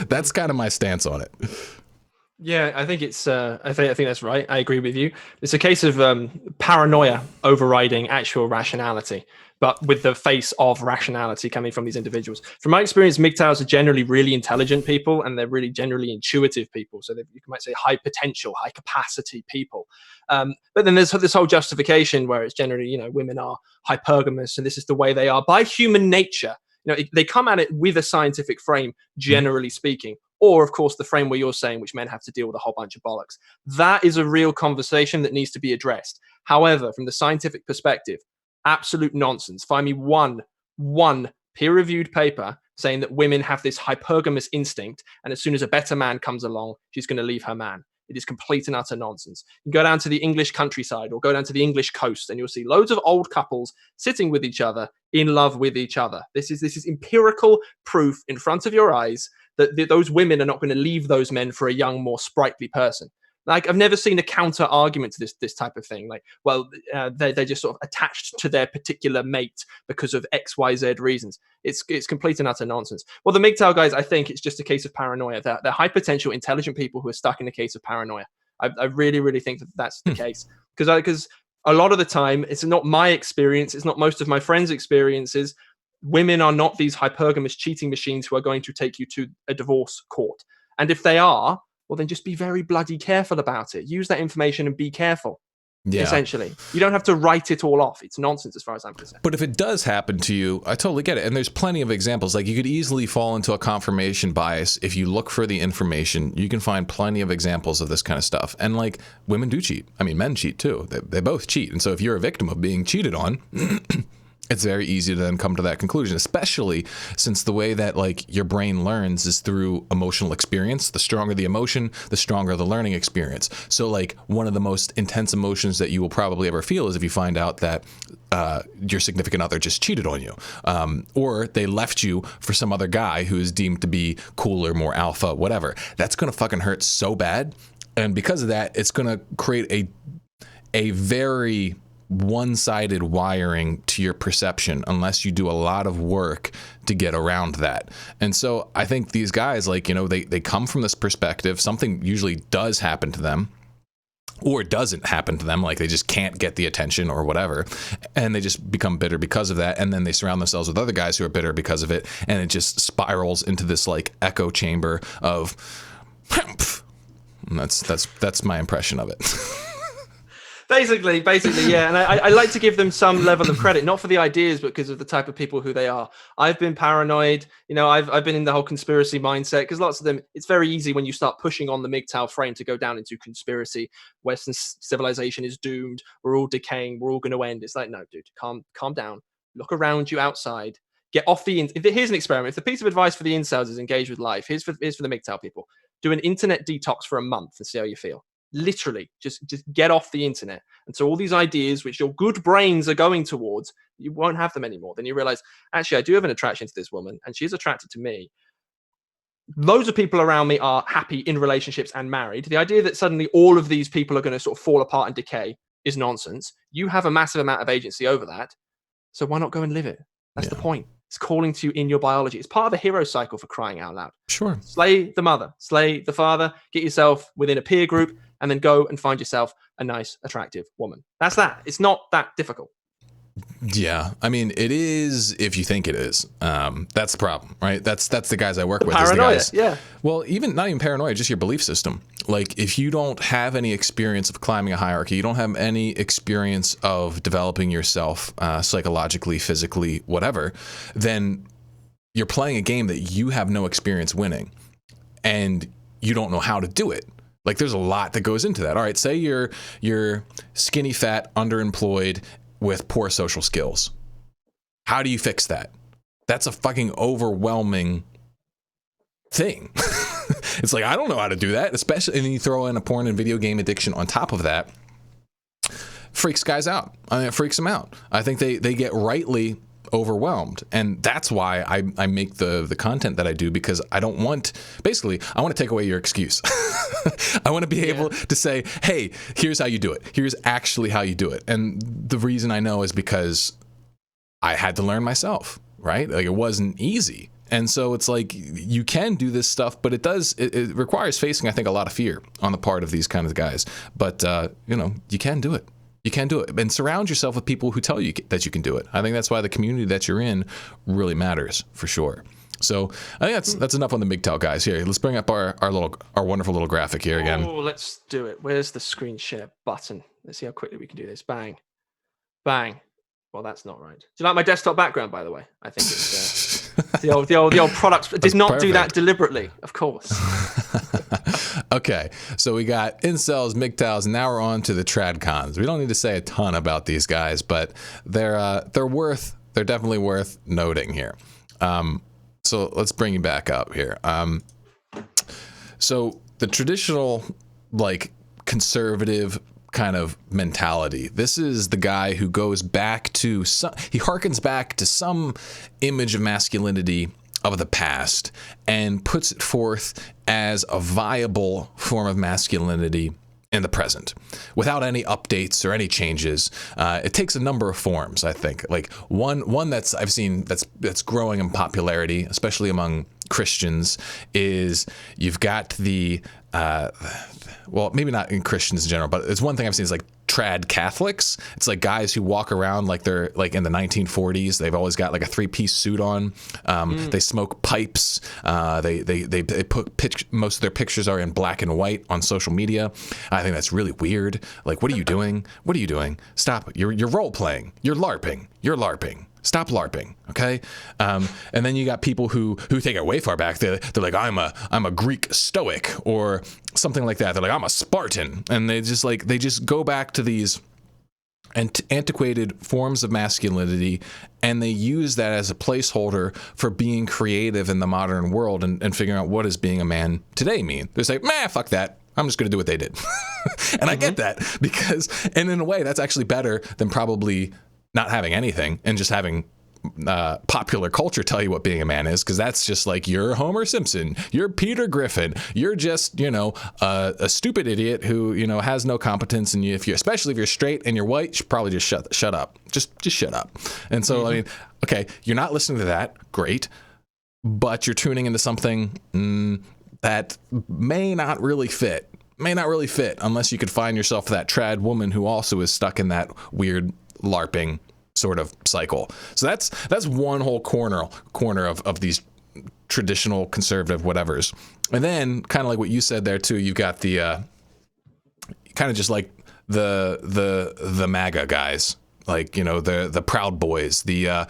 That's kind of my stance on it. Yeah, I think it's. I think that's right. I agree with you. It's a case of paranoia overriding actual rationality, but with the face of rationality coming from these individuals. From my experience, MGTOWs are generally really intelligent people, and they're really generally intuitive people. So you might say high potential, high capacity people. But then there's this whole justification where it's generally, women are hypergamous, and this is the way they are by human nature. They come at it with a scientific frame, generally speaking. Or, of course, the frame where you're saying which men have to deal with a whole bunch of bollocks. That is a real conversation that needs to be addressed. However, from the scientific perspective, absolute nonsense. Find me one peer-reviewed paper saying that women have this hypergamous instinct, and as soon as a better man comes along, she's going to leave her man. It is complete and utter nonsense. You go down to the English countryside or go down to the English coast, and you'll see loads of old couples sitting with each other, in love with each other. This is empirical proof in front of your eyes that those women are not going to leave those men for a young, more sprightly person. Like, I've never seen a counter argument to this type of thing. Like, well, they're just sort of attached to their particular mate because of X, Y, Z reasons. It's complete and utter nonsense. Well, the MGTOW guys, I think it's just a case of paranoia. They're high potential, intelligent people who are stuck in a case of paranoia. I really, really think that's the case. Because a lot of the time, it's not my experience. It's not most of my friends' experiences. Women are not these hypergamous cheating machines who are going to take you to a divorce court. And if they are, well, then just be very bloody careful about it. Use that information and be careful. Yeah. Essentially, you don't have to write it all off. It's nonsense as far as I'm concerned. But if it does happen to you, I totally get it. And there's plenty of examples. Like, you could easily fall into a confirmation bias. If you look for the information, you can find plenty of examples of this kind of stuff. And like, women do cheat. I mean, men cheat too. They both cheat. And so if you're a victim of being cheated on, it's very easy to then come to that conclusion, especially since the way that like your brain learns is through emotional experience. The stronger the emotion, the stronger the learning experience. So like, one of the most intense emotions that you will probably ever feel is if you find out that your significant other just cheated on you, or they left you for some other guy who is deemed to be cooler, more alpha, whatever. That's going to fucking hurt so bad. And because of that, it's going to create a very one-sided wiring to your perception unless you do a lot of work to get around that. And so I think these guys, like, they come from this perspective. Something usually does happen to them, or it doesn't happen to them, like they just can't get the attention or whatever, and they just become bitter because of that. And then they surround themselves with other guys who are bitter because of it, and it just spirals into this like echo chamber of and that's my impression of it. Basically, yeah. And I like to give them some level of credit, not for the ideas, but because of the type of people who they are. I've been paranoid. I've been in the whole conspiracy mindset, because lots of them, it's very easy when you start pushing on the MGTOW frame to go down into conspiracy. Western civilization is doomed. We're all decaying. We're all going to end. It's like, no, dude, calm down. Look around you outside. Get off the here's an experiment. If the piece of advice for the incels is engage with life, here's for the MGTOW people. Do an internet detox for a month and see how you feel. Literally, just get off the internet. And so all these ideas which your good brains are going towards, you won't have them anymore. Then you realize, actually, I do have an attraction to this woman, and she's attracted to me. Loads of people around me are happy in relationships and married. The idea that suddenly all of these people are going to sort of fall apart and decay is nonsense. You have a massive amount of agency over that. So why not go and live it? That's the point. It's calling to you in your biology. It's part of the hero cycle, for crying out loud. Sure. Slay the mother, slay the father, get yourself within a peer group, and then go and find yourself a nice, attractive woman. That's that. It's not that difficult. Yeah, I mean, it is if you think it is. That's the problem, right? That's the guys I work with. Paranoia, is the guys, yeah. Well, not even paranoia, just your belief system. Like, if you don't have any experience of climbing a hierarchy, you don't have any experience of developing yourself psychologically, physically, whatever, then you're playing a game that you have no experience winning, and you don't know how to do it. Like, there's a lot that goes into that. All right, say you're skinny, fat, underemployed, with poor social skills. How do you fix that? That's a fucking overwhelming thing. It's like, I don't know how to do that, especially, and then you throw in a porn and video game addiction on top of that. Freaks guys out. I mean, it freaks them out. I think they get rightly overwhelmed. And that's why I make the content that I do, because I don't want, basically, I want to take away your excuse. I want to be able to say, hey, here's how you do it. Here's actually how you do it. And the reason I know is because I had to learn myself, right? Like, it wasn't easy. And so it's like, you can do this stuff, but it requires facing, I think, a lot of fear on the part of these kind of guys. But, you can do it. You can do it. And surround yourself with people who tell you that you can do it. I think that's why the community that you're in really matters, for sure. So I think that's enough on the MGTOW, guys. Here, let's bring up our wonderful little graphic here again. Oh, let's do it. Where's the screen share button? Let's see how quickly we can do this. Bang. Bang. Well, that's not right. Do you like my desktop background, by the way? I think it's the old products. It did not do that deliberately, of course. Okay, so we got incels, MGTOWs, and now we're on to the tradcons. We don't need to say a ton about these guys, but they're definitely worth noting here. So let's bring you back up here. So the traditional, like, conservative kind of mentality. This is the guy who goes back to he harkens back to some image of masculinity of the past and puts it forth as a viable form of masculinity in the present, without any updates or any changes. It takes a number of forms, I think. Like one that's I've seen that's growing in popularity, especially among Christians, is you've got the well, maybe not in Christians in general, but it's one thing I've seen is like trad Catholics. It's like guys who walk around like they're like in the 1940s. They've always got like a 3-piece suit on. They smoke pipes. They put most of their pictures are in black and white on social media. I think that's really weird. Like, what are you doing? What are you doing? Stop. You're role playing. You're LARPing. You're LARPing. Stop LARPing, okay? And then you got people who take it way far back. They're like, I'm a Greek Stoic or something like that. They're like, I'm a Spartan, and they just go back to these antiquated forms of masculinity, and they use that as a placeholder for being creative in the modern world and figuring out what does being a man today mean. They say, man, fuck that. I'm just going to do what they did. And I get that, because, and in a way, that's actually better than probably not having anything and just having popular culture tell you what being a man is, because that's just like, you're Homer Simpson, you're Peter Griffin, you're just a stupid idiot who has no competence, and especially if you're straight and you're white, you should probably just shut up, just shut up. And so I mean, okay, you're not listening to that, great, but you're tuning into something that may not really fit unless you could find yourself that trad woman who also is stuck in that weird LARPing sort of cycle. So that's one whole corner of these traditional conservative whatevers. And then kind of like what you said there too, you've got the kind of just like the MAGA guys, like the Proud Boys, the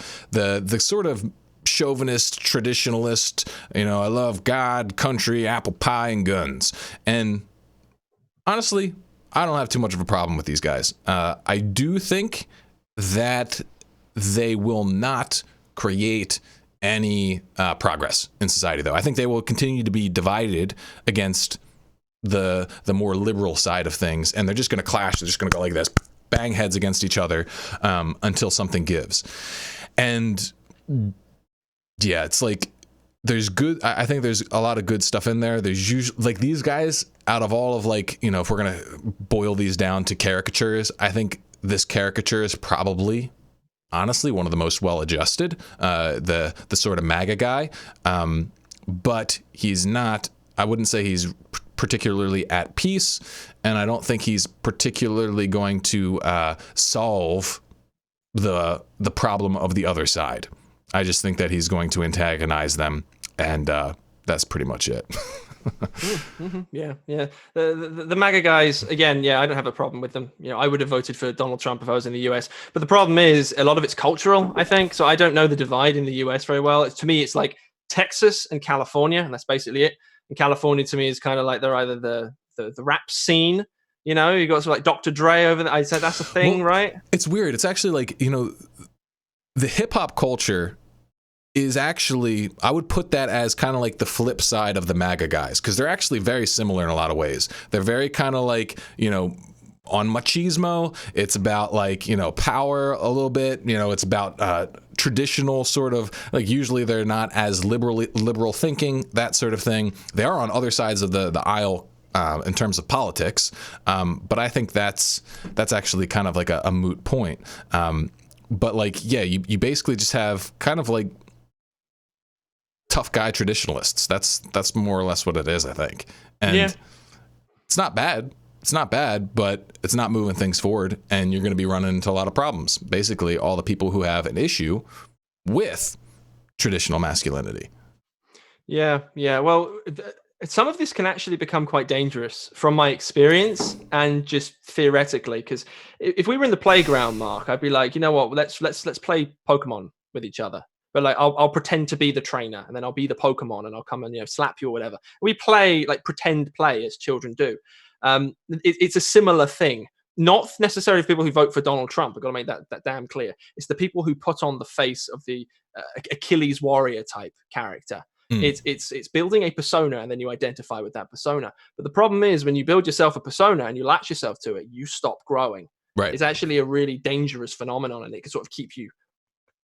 sort of chauvinist, traditionalist, I love God, country, apple pie, and guns. And honestly, I don't have too much of a problem with these guys. I do think that they will not create any progress in society, though. I think they will continue to be divided against the more liberal side of things, and they're just going to clash. They're just going to go like this, bang heads against each other until something gives. And yeah, it's like I think there's a lot of good stuff in there. There's usually, like, these guys, out of all of, like, if we're going to boil these down to caricatures, I think this caricature is probably, honestly, one of the most well-adjusted, the sort of MAGA guy. But he's not, I wouldn't say he's particularly at peace, and I don't think he's particularly going to solve the problem of the other side. I just think that he's going to antagonize them, and that's pretty much it. Yeah. The MAGA guys, again, I don't have a problem with them. I would have voted for Donald Trump if I was in the US. But the problem is a lot of it's cultural, I think. So I don't know the divide in the US very well. To me, it's like Texas and California, and that's basically it. And California, to me, is kind of like they're either the rap scene. You got sort of like Dr. Dre over there. I said that's a thing, right? It's weird. It's actually like, the hip hop culture is actually, I would put that as kind of like the flip side of the MAGA guys, because they're actually very similar in a lot of ways. They're very kind of like, on machismo. It's about like, power a little bit. It's about traditional sort of like, usually they're not as liberal thinking, that sort of thing. They are on other sides of the aisle in terms of politics. But I think that's actually kind of like a moot point. But like, yeah, you basically just have kind of like tough guy traditionalists. That's more or less what it is, I think. And it's not bad. It's not bad, but it's not moving things forward, and you're going to be running into a lot of problems. Basically, all the people who have an issue with traditional masculinity. Yeah. Well, some of this can actually become quite dangerous from my experience and just theoretically, because if we were in the playground, Mark, I'd be like, you know what, let's play Pokemon with each other. But like, I'll pretend to be the trainer, and then I'll be the Pokemon, and I'll come and slap you or whatever. We play like pretend play as children do. It's a similar thing. Not necessarily for people who vote for Donald Trump. I've got to make that damn clear. It's the people who put on the face of the Achilles warrior type character. It's building a persona, and then you identify with that persona. But the problem is, when you build yourself a persona and you latch yourself to it, you stop growing. Right. It's actually a really dangerous phenomenon, and it can sort of keep you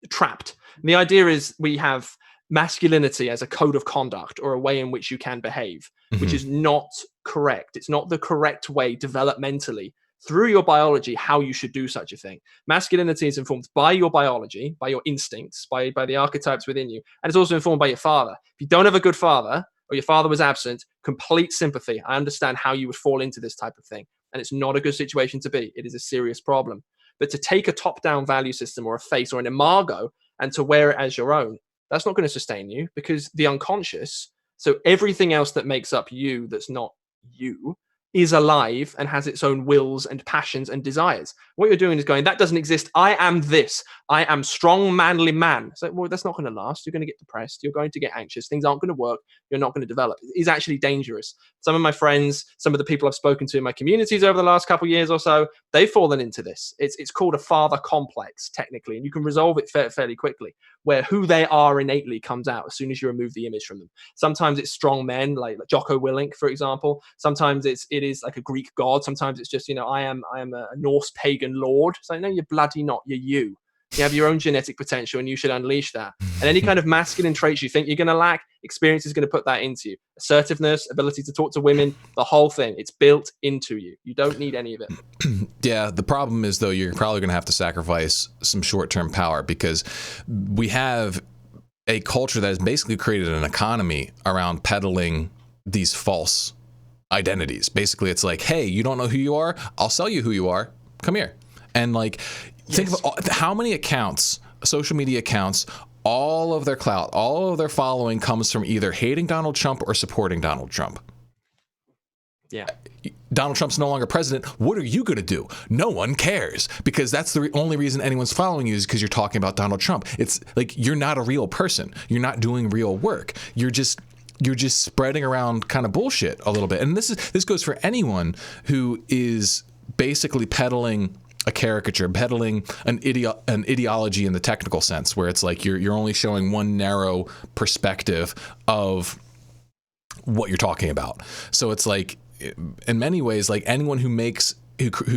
trapped. And the idea is we have masculinity as a code of conduct or a way in which you can behave, which is not correct. It's not the correct way developmentally through your biology how you should do such a thing. Masculinity is informed by your biology, by your instincts, by the archetypes within you, and it's also informed by your father. If you don't have a good father, or your father was absent, complete sympathy. I understand how you would fall into this type of thing, and it's not a good situation to be. It is a serious problem. But to take a top-down value system or a face or an imago and to wear it as your own, that's not going to sustain you, because the unconscious, so everything else that makes up you that's not you, is alive and has its own wills and passions and desires. What you're doing is going, that doesn't exist. I am this. I am strong, manly man. So, well, that's not going to last. You're going to get depressed. You're going to get anxious. Things aren't going to work. You're not going to develop. It's actually dangerous. Some of my friends, some of the people I've spoken to in my communities over the last couple of years or so, they've fallen into this. It's called a father complex, technically, and you can resolve it fairly quickly, where who they are innately comes out as soon as you remove the image from them. Sometimes it's strong men, like Jocko Willink, for example. Sometimes it is like a Greek god. Sometimes it's just, I am a Norse pagan lord. So no, you're bloody not. You're you. You have your own genetic potential, and you should unleash that. And any kind of masculine traits you think you're going to lack, experience is going to put that into you. Assertiveness, ability to talk to women, the whole thing. It's built into you. You don't need any of it. Yeah, the problem is, though, you're probably going to have to sacrifice some short-term power, because we have a culture that has basically created an economy around peddling these false identities. Basically, it's like, hey, you don't know who you are? I'll sell you who you are. Come here. And like, think of how many accounts, social media accounts, all of their clout, all of their following comes from either hating Donald Trump or supporting Donald Trump. Yeah. Donald Trump's no longer president. What are you going to do? No one cares, because that's the only reason anyone's following you is because you're talking about Donald Trump. It's like, you're not a real person. You're not doing real work. You're just spreading around kind of bullshit a little bit. And this goes for anyone who is basically peddling a caricature, peddling an ideology in the technical sense, where it's like you're only showing one narrow perspective of what you're talking about. So it's like, in many ways, like anyone who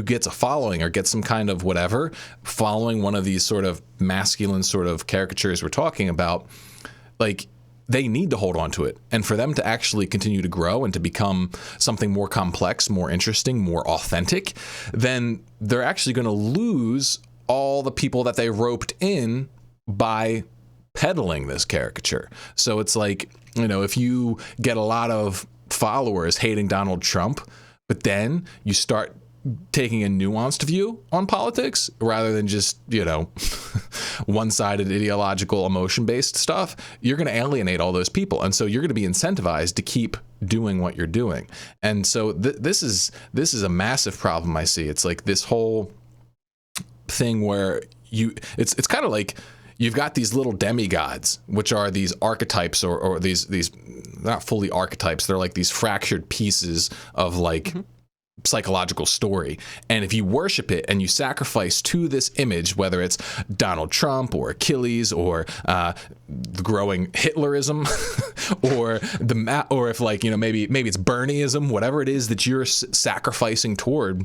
gets a following or gets some kind of whatever following one of these sort of masculine sort of caricatures we're talking about, like, they need to hold on to it. And for them to actually continue to grow and to become something more complex, more interesting, more authentic, then they're actually going to lose all the people that they roped in by peddling this caricature. So it's like, if you get a lot of followers hating Donald Trump, but then you start taking a nuanced view on politics rather than just, one-sided ideological emotion-based stuff, you're going to alienate all those people. And so you're going to be incentivized to keep doing what you're doing. And so this is a massive problem I see. It's like this whole thing where it's kind of like you've got these little demigods, which are these archetypes or these not fully archetypes. They're like these fractured pieces of like psychological story. And if you worship it and you sacrifice to this image, whether it's Donald Trump or Achilles or the growing Hitlerism or if like, maybe it's Bernieism, whatever it is that you're sacrificing toward,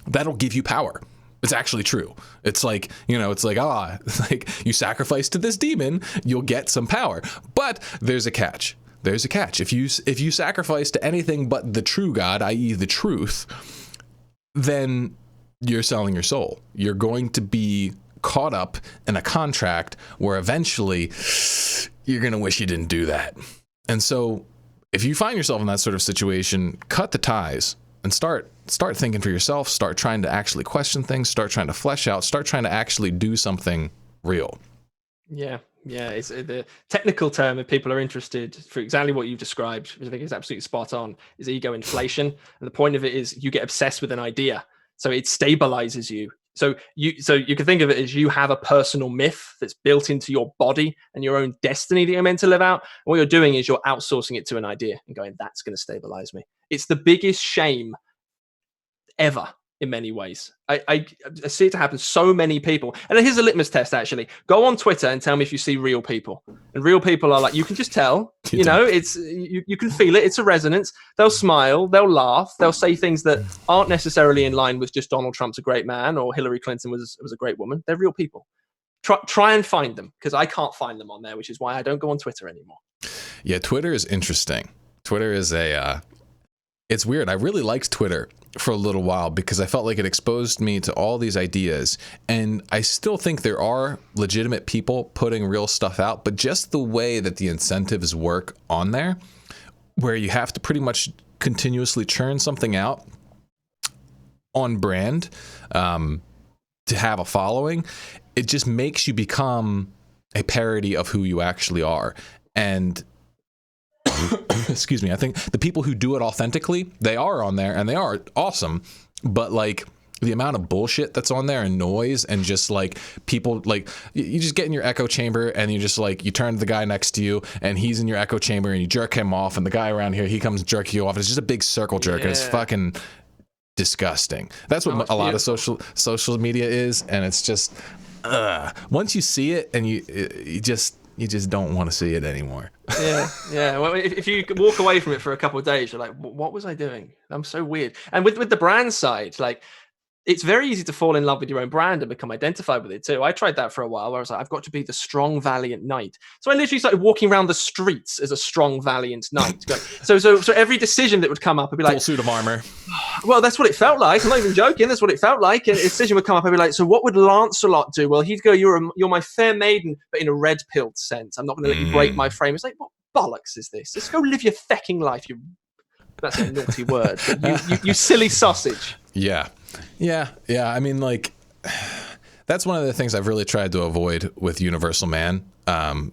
that'll give you power. It's actually true. It's like, it's like you sacrifice to this demon, you'll get some power. But there's a catch. There's a catch. If you sacrifice to anything but the true God, i.e. the truth, then you're selling your soul. You're going to be caught up in a contract where eventually you're going to wish you didn't do that. And so if you find yourself in that sort of situation, cut the ties and start thinking for yourself, start trying to actually question things, start trying to flesh out, start trying to actually do something real. Yeah. It's the technical term, if people are interested, for exactly what you've described, which I think is absolutely spot on, is ego inflation. And the point of it is you get obsessed with an idea. So it stabilizes you. So you can think of it as you have a personal myth that's built into your body and your own destiny that you're meant to live out. And what you're doing is you're outsourcing it to an idea and going, that's going to stabilize me. It's the biggest shame ever in many ways. I see it to happen so many people. And here's a litmus test, actually. Go on Twitter and tell me if you see real people. And real people are like, you can just tell, it's you can feel it. It's a resonance. They'll smile, they'll laugh, they'll say things that aren't necessarily in line with just Donald Trump's a great man or Hillary Clinton was a great woman. They're real people. Try and find them, because I can't find them on there, which is why I don't go on Twitter anymore. Yeah, Twitter is interesting. Twitter is it's weird. I really liked Twitter for a little while because I felt like it exposed me to all these ideas. And I still think there are legitimate people putting real stuff out, but just the way that the incentives work on there, where you have to pretty much continuously churn something out on brand to have a following, it just makes you become a parody of who you actually are. And excuse me, I think the people who do it authentically, they are on there and they are awesome, but like the amount of bullshit that's on there and noise and just like people, like you just get in your echo chamber and you just like, you turn to the guy next to you and he's in your echo chamber and you jerk him off, and the guy around here, he comes jerk you off. It's just a big circle jerk. And it's fucking disgusting. That's what a lot of social media is. And it's just, once you see it and you just don't want to see it anymore. Yeah. Well, if you walk away from it for a couple of days, you're like, what was I doing? I'm so weird. And with the brand side, like, it's very easy to fall in love with your own brand and become identified with it too. I tried that for a while where I was like, I've got to be the strong, valiant knight. So I literally started walking around the streets as a strong, valiant knight. So every decision that would come up, I'd be like, full suit of armor. Well, that's what it felt like. I'm not even joking. That's what it felt like. And a decision would come up. I'd be like, so what would Lancelot do? Well, he'd go, you're my fair maiden, but in a red-pilled sense. I'm not going to let you break my frame. It's like, what bollocks is this? Just go live your fecking life. That's a naughty word. But you silly sausage. Yeah. I mean, like, that's one of the things I've really tried to avoid with Universal Man. And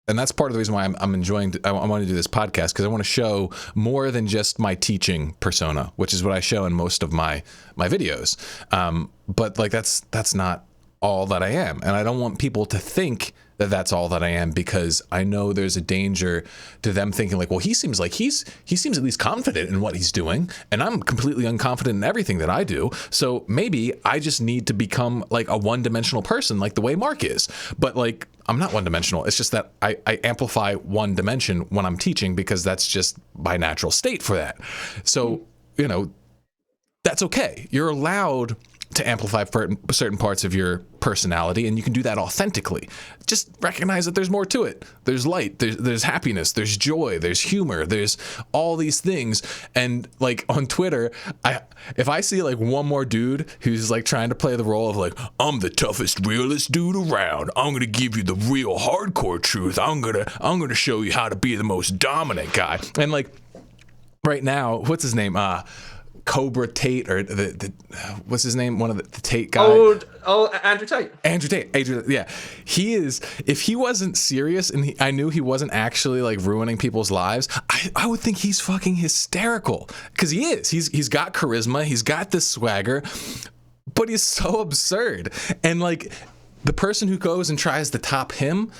that's part of the reason why I'm enjoying, I want to do this podcast, because I want to show more than just my teaching persona, which is what I show in most of my videos. But like, that's not all that I am. And I don't want people to think that that's all that I am, because I know there's a danger to them thinking like, well, he seems like he seems at least confident in what he's doing, and I'm completely unconfident in everything that I do. So maybe I just need to become like a one-dimensional person, like the way Mark is. But like, I'm not one-dimensional. It's just that I amplify one dimension when I'm teaching, because that's just my natural state for that. So, that's okay. You're allowed to amplify certain parts of your personality, and you can do that authentically. Just recognize that there's more to it. There's light, there's happiness, there's joy, there's humor, there's all these things. And like on Twitter, if I see like one more dude who's like trying to play the role of like, I'm the toughest, realest dude around, I'm gonna give you the real hardcore truth, I'm gonna show you how to be the most dominant guy. And like right now, what's his name? Cobra Tate, or the what's his name? One of the Tate guys. Andrew Tate. Andrew, yeah. He is, if he wasn't serious and I knew he wasn't actually like ruining people's lives, I would think he's fucking hysterical, because he is. He's got charisma, he's got this swagger, but he's so absurd. And like the person who goes and tries to top him,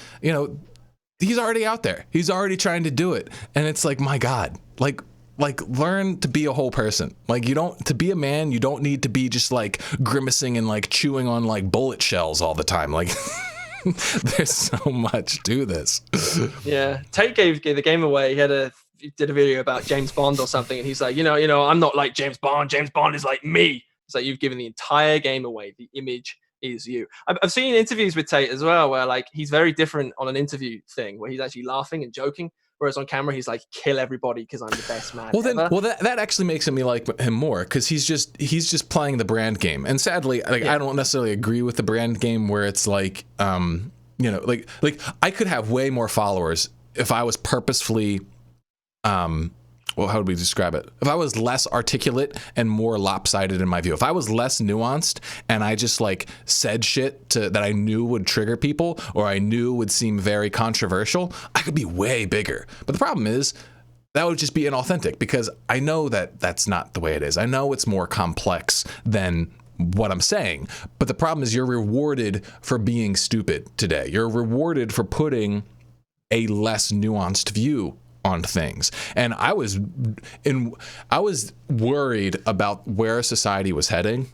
he's already out there. He's already trying to do it. And it's like, my God, like learn to be a whole person. Like, to be a man, you don't need to be just like grimacing and like chewing on like bullet shells all the time. Like there's so much to this. Yeah. Tate gave the game away. He did a video about James Bond or something, and he's like, I'm not like James Bond. James Bond is like me. It's like you've given the entire game away. The image is you. I've seen interviews with Tate as well, where like he's very different on an interview thing, where he's actually laughing and joking, whereas on camera he's like, kill everybody because I'm the best man ever. Well, that actually makes me like him more, because he's just playing the brand game. And sadly, like I don't necessarily agree with the brand game where it's like, you know, like I could have way more followers if I was purposefully, well, how would we describe it? If I was less articulate and more lopsided in my view, if I was less nuanced and I just like said shit that I knew would trigger people or I knew would seem very controversial, I could be way bigger. But the problem is that would just be inauthentic, because I know that that's not the way it is. I know it's more complex than what I'm saying. But the problem is you're rewarded for being stupid today. You're rewarded for putting a less nuanced view on things. And I was worried about where society was heading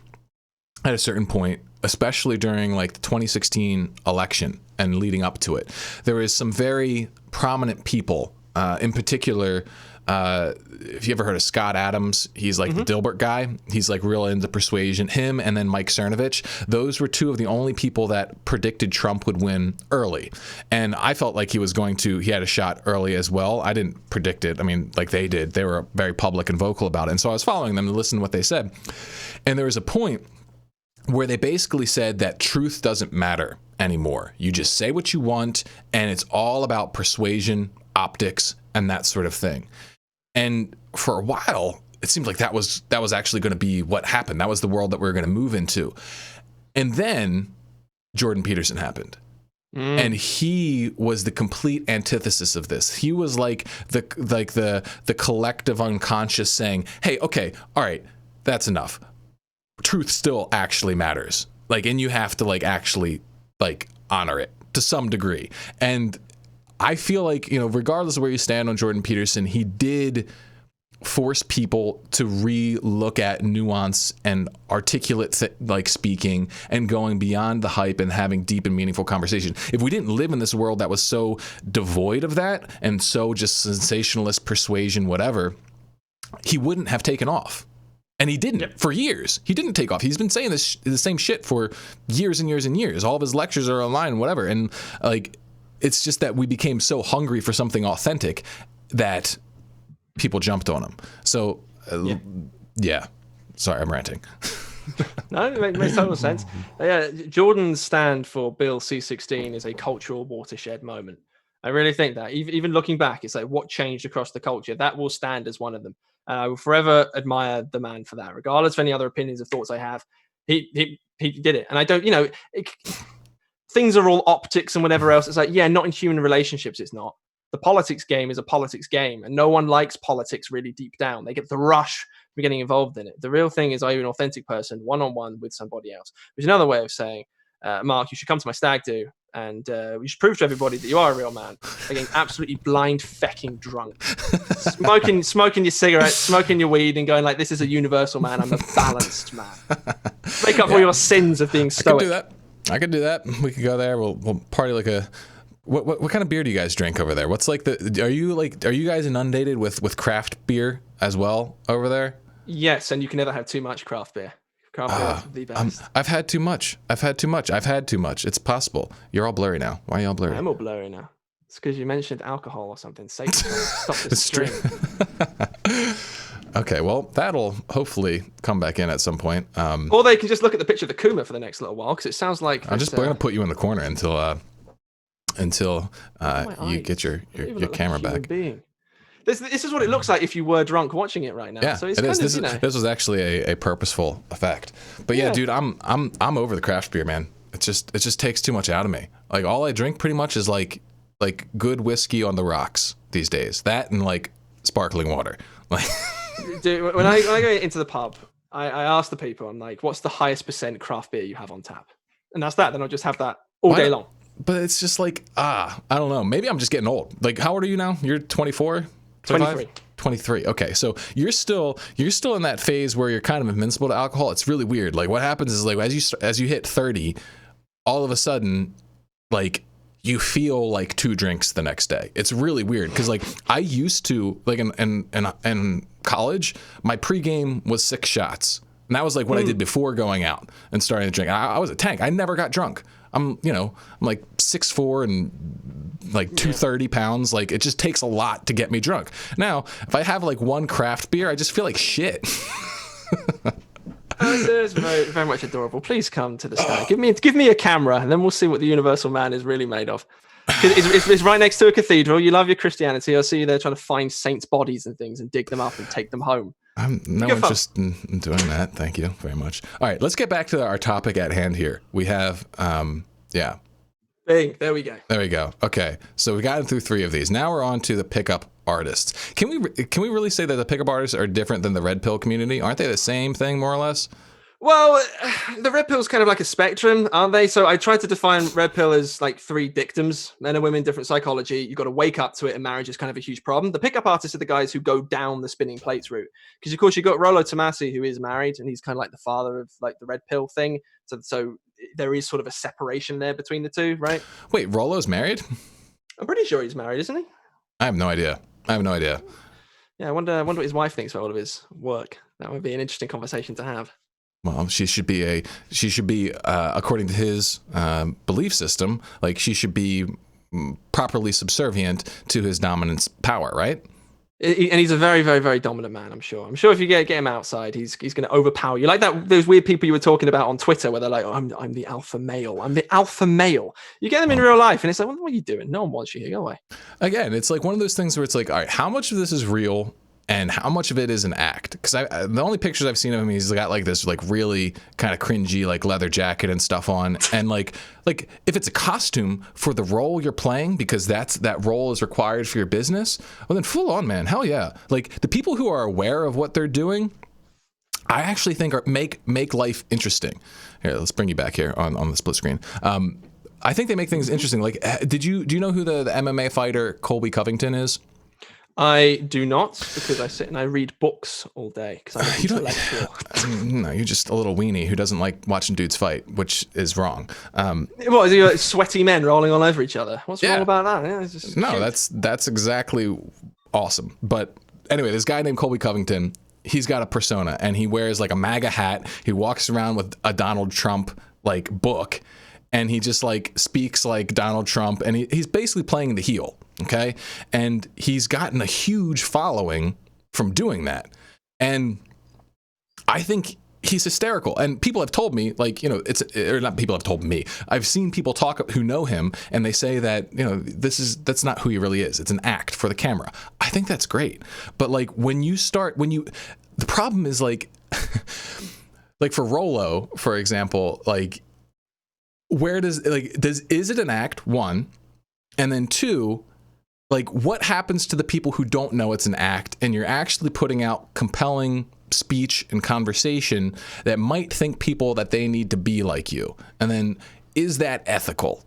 at a certain point, especially during like the 2016 election and leading up to it. There was some very prominent people, in particular, if you ever heard of Scott Adams, he's like the Dilbert guy. He's like real into persuasion. Him and then Mike Cernovich. Those were two of the only people that predicted Trump would win early. And I felt like he had a shot early as well. I didn't predict it. I mean, like they did. They were very public and vocal about it. And so I was following them to listen to what they said. And there was a point where they basically said that truth doesn't matter anymore. You just say what you want, and it's all about persuasion, optics, and that sort of thing. And for a while, it seemed like that was actually going to be what happened. That was the world that we were going to move into. And then Jordan Peterson happened. And he was the complete antithesis of this. He was like the collective unconscious saying, hey, okay, all right, that's enough. Truth still actually matters. Like, and you have to like actually like honor it to some degree. And I feel like, you know, regardless of where you stand on Jordan Peterson, he did force people to re-look at nuance and articulate like speaking and going beyond the hype and having deep and meaningful conversation. If we didn't live in this world that was so devoid of that and so just sensationalist persuasion, whatever, he wouldn't have taken off. And he didn't for years. He didn't take off. He's been saying the same shit for years and years and years. All of his lectures are online, whatever. And like, it's just that we became so hungry for something authentic that people jumped on him. So, yeah. Sorry, I'm ranting. No, it makes total sense. Yeah, Jordan's stand for Bill C-16 is a cultural watershed moment. I really think that. Even looking back, it's like what changed across the culture. That will stand as one of them. I will forever admire the man for that, regardless of any other opinions or thoughts I have. He did it. And I don't, you know... things are all optics and whatever else. It's like, yeah, not in human relationships. It's not. The politics game is a politics game, and no one likes politics really deep down. They get the rush for getting involved in it. The real thing is, are you an authentic person, one-on-one with somebody else? Which is another way of saying, Mark, you should come to my stag do, and you should prove to everybody that you are a real man. By getting absolutely blind, fecking drunk, smoking your cigarettes, smoking your weed, and going like, "This is a universal man. I'm a balanced man." Make up for your sins of being stoic. I could do that. We could go there. We'll party like a. What kind of beer do you guys drink over there? What's like are you guys inundated with craft beer as well over there? Yes, and you can never have too much craft beer. Craft beer is the best. I've had too much. It's possible. You're all blurry now. Why are you all blurry? I'm all blurry now. It's because you mentioned alcohol or something. Satan, stop this stream. Okay, well, that'll hopefully come back in at some point. Or they can just look at the picture of the Kuma for the next little while, because it sounds like... I'm just going to put you in the corner until you get your camera back. This is what it looks like if you were drunk watching it right now. Yeah, so it's it is. This was actually a purposeful effect. But yeah, dude, I'm over the craft beer, man. It just takes too much out of me. Like, all I drink pretty much is like good whiskey on the rocks these days. That and like sparkling water. Like... Dude, when I go into the pub, I ask the people, I'm like, what's the highest % craft beer you have on tap? And that's that. Then I'll just have that all day long. But it's just like, I don't know. Maybe I'm just getting old. Like, how old are you now? You're 24? 23. Okay, so you're still in that phase where you're kind of invincible to alcohol. It's really weird. Like, what happens is, like, as you hit 30, all of a sudden, like, you feel like 2 drinks the next day. It's really weird because, like, I used to, like, in college, my pregame was 6 shots. And that was like what I did before going out and starting to drink. I was a tank. I never got drunk. I'm like 6'4" and like 230 pounds. Like, it just takes a lot to get me drunk. Now, if I have like one craft beer, I just feel like shit. It's very, very much adorable. Please come to the stand. Give me a camera, and then we'll see what the universal man is really made of. It's right next to a cathedral. You love your Christianity. I'll see you there trying to find saints' bodies and things and dig them up and take them home. I'm no interest in doing that. Thank you very much. All right, let's get back to our topic at hand here. We have, Bing, there we go. There we go. Okay, so we got through 3 of these. Now we're on to the pickup artists. Can we really say that the pickup artists are different than the red pill community? Aren't they the same thing, more or less? Well, the red pill is kind of like a spectrum, aren't they? So I tried to define red pill as like 3 dictums, men and women, different psychology. You've got to wake up to it, and marriage is kind of a huge problem. The pickup artists are the guys who go down the spinning plates route. Because, of course, you've got Rollo Tomasi, who is married, and he's kind of like the father of like the red pill thing. So there is sort of a separation there between the two, right? Wait, Rollo's married? I'm pretty sure he's married, isn't he? I have no idea. Yeah, I wonder what his wife thinks about all of his work. That would be an interesting conversation to have. Well, she should be according to his belief system, like she should be properly subservient to his dominance power, right? And he's a very, very, very dominant man, I'm sure. I'm sure if you get him outside, he's going to overpower you. Like those weird people you were talking about on Twitter where they're like, oh, I'm the alpha male. I'm the alpha male. You get them in real life, and it's like, what are you doing? No one wants you here. Go away. Again, it's like one of those things where it's like, all right, how much of this is real? And how much of it is an act? Because the only pictures I've seen of him, he's got like this like really kind of cringy like leather jacket and stuff on. And like if it's a costume for the role you're playing, because that role is required for your business, well then full on, man, hell yeah. Like the people who are aware of what they're doing, I actually think make life interesting. Here, let's bring you back here on the split screen. I think they make things interesting. Like, do you know who the MMA fighter Colby Covington is? I do not, because I sit and I read books all day. Because I'm intellectual. No, you're just a little weenie who doesn't like watching dudes fight, which is wrong. What is he, like sweaty men rolling all over each other? What's wrong about that? Yeah, it's just no, that's exactly awesome. But anyway, this guy named Colby Covington, he's got a persona, and he wears like a MAGA hat. He walks around with a Donald Trump like book, and he just like speaks like Donald Trump, and he's basically playing the heel. Okay. And he's gotten a huge following from doing that. And I think he's hysterical. And people have told me, like, or not people have told me, I've seen people talk who know him, and they say that, that's not who he really is. It's an act for the camera. I think that's great. But like the problem is like, like for Rollo, for example, like is it an act? 1, and then 2, like, what happens to the people who don't know it's an act, and you're actually putting out compelling speech and conversation that might think people that they need to be like you? And then, is that ethical?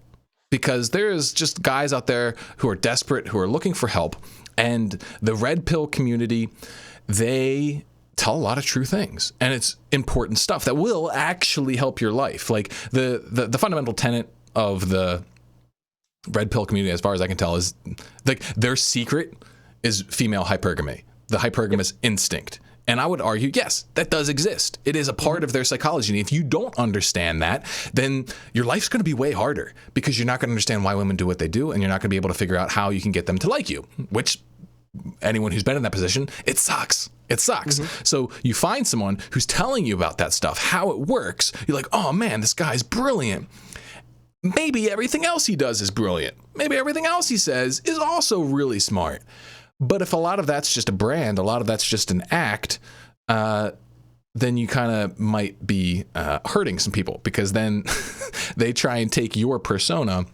Because there's just guys out there who are desperate, who are looking for help, and the red pill community, they tell a lot of true things, and it's important stuff that will actually help your life. Like the fundamental tenet of the red pill community, as far as I can tell, is like their secret is female hypergamy, the hypergamous instinct. And I would argue, yes, that does exist. It is a part of their psychology. And if you don't understand that, then your life's going to be way harder, because you're not going to understand why women do what they do, and you're not going to be able to figure out how you can get them to like you, which anyone who's been in that position, it sucks. It sucks. So you find someone who's telling you about that stuff, how it works. You're like, oh man, this guy's brilliant. Maybe everything else he does is brilliant. Maybe everything else he says is also really smart. But if a lot of that's just a brand, a lot of that's just an act, then you kind of might be hurting some people, because then they try and take your persona,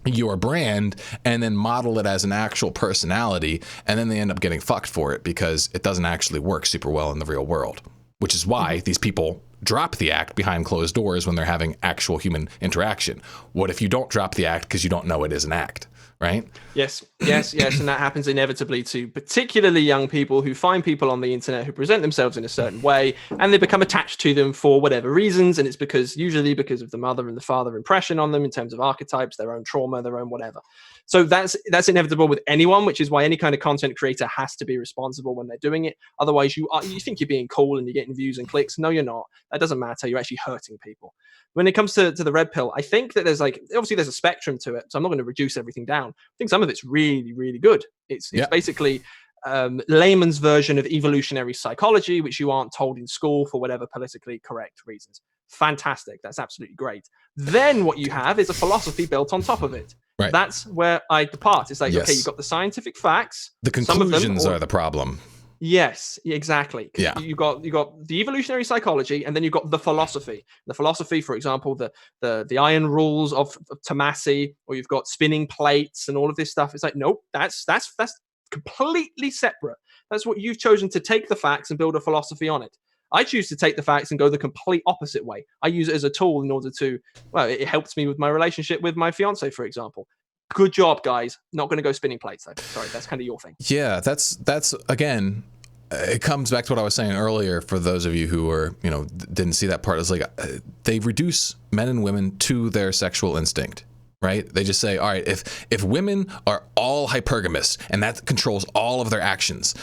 your brand, and then model it as an actual personality, and then they end up getting fucked for it, because it doesn't actually work super well in the real world, which is why these people drop the act behind closed doors when they're having actual human interaction. What if you don't drop the act because you don't know it is an act, right? Yes. And that happens inevitably to particularly young people who find people on the internet who present themselves in a certain way, and they become attached to them for whatever reasons. And it's usually because of the mother and the father impression on them in terms of archetypes, their own trauma, their own whatever. So that's inevitable with anyone, which is why any kind of content creator has to be responsible when they're doing it. Otherwise, you think you're being cool and you're getting views and clicks. No, you're not. That doesn't matter. You're actually hurting people. When it comes to the red pill, I think that there's obviously there's a spectrum to it. So I'm not going to reduce everything down. I think some of it's really, really good. It's basically layman's version of evolutionary psychology, which you aren't told in school for whatever politically correct reasons. Fantastic. That's absolutely great. Then what you have is a philosophy built on top of it. Right. That's where I depart. It's like, okay, you've got the scientific facts. The conclusions are the problem. Yes, exactly. Yeah. You got the evolutionary psychology, and then you've got the philosophy. The philosophy, for example, the iron rules of Tomasi, or you've got spinning plates and all of this stuff. It's like, nope, that's completely separate. That's what you've chosen to take the facts and build a philosophy on it. I choose to take the facts and go the complete opposite way. I use it as a tool in order to, it helps me with my relationship with my fiance, for example. Good job, guys. Not going to go spinning plates, though. Sorry, that's kind of your thing. Yeah, that's again, it comes back to what I was saying earlier. For those of you who are, didn't see that part, it's like they reduce men and women to their sexual instinct. Right? They just say, all right, if women are all hypergamous and that controls all of their actions,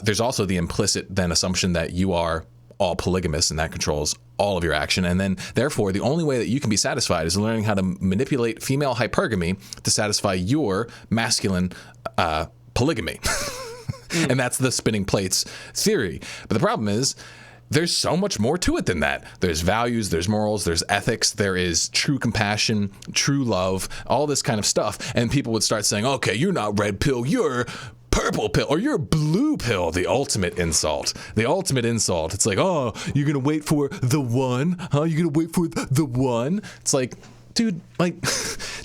there's also the implicit then assumption that you are all polygamous and that controls all of your action. And then therefore, the only way that you can be satisfied is learning how to manipulate female hypergamy to satisfy your masculine polygamy. And that's the spinning plates theory. But the problem is, there's so much more to it than that. There's values, there's morals, there's ethics, there is true compassion, true love, all this kind of stuff. And people would start saying, okay, you're not red pill, you're purple pill, or you're blue pill. The ultimate insult. The ultimate insult. It's like, oh, you're going to wait for the one? Huh? You're going to wait for the one? It's like, dude,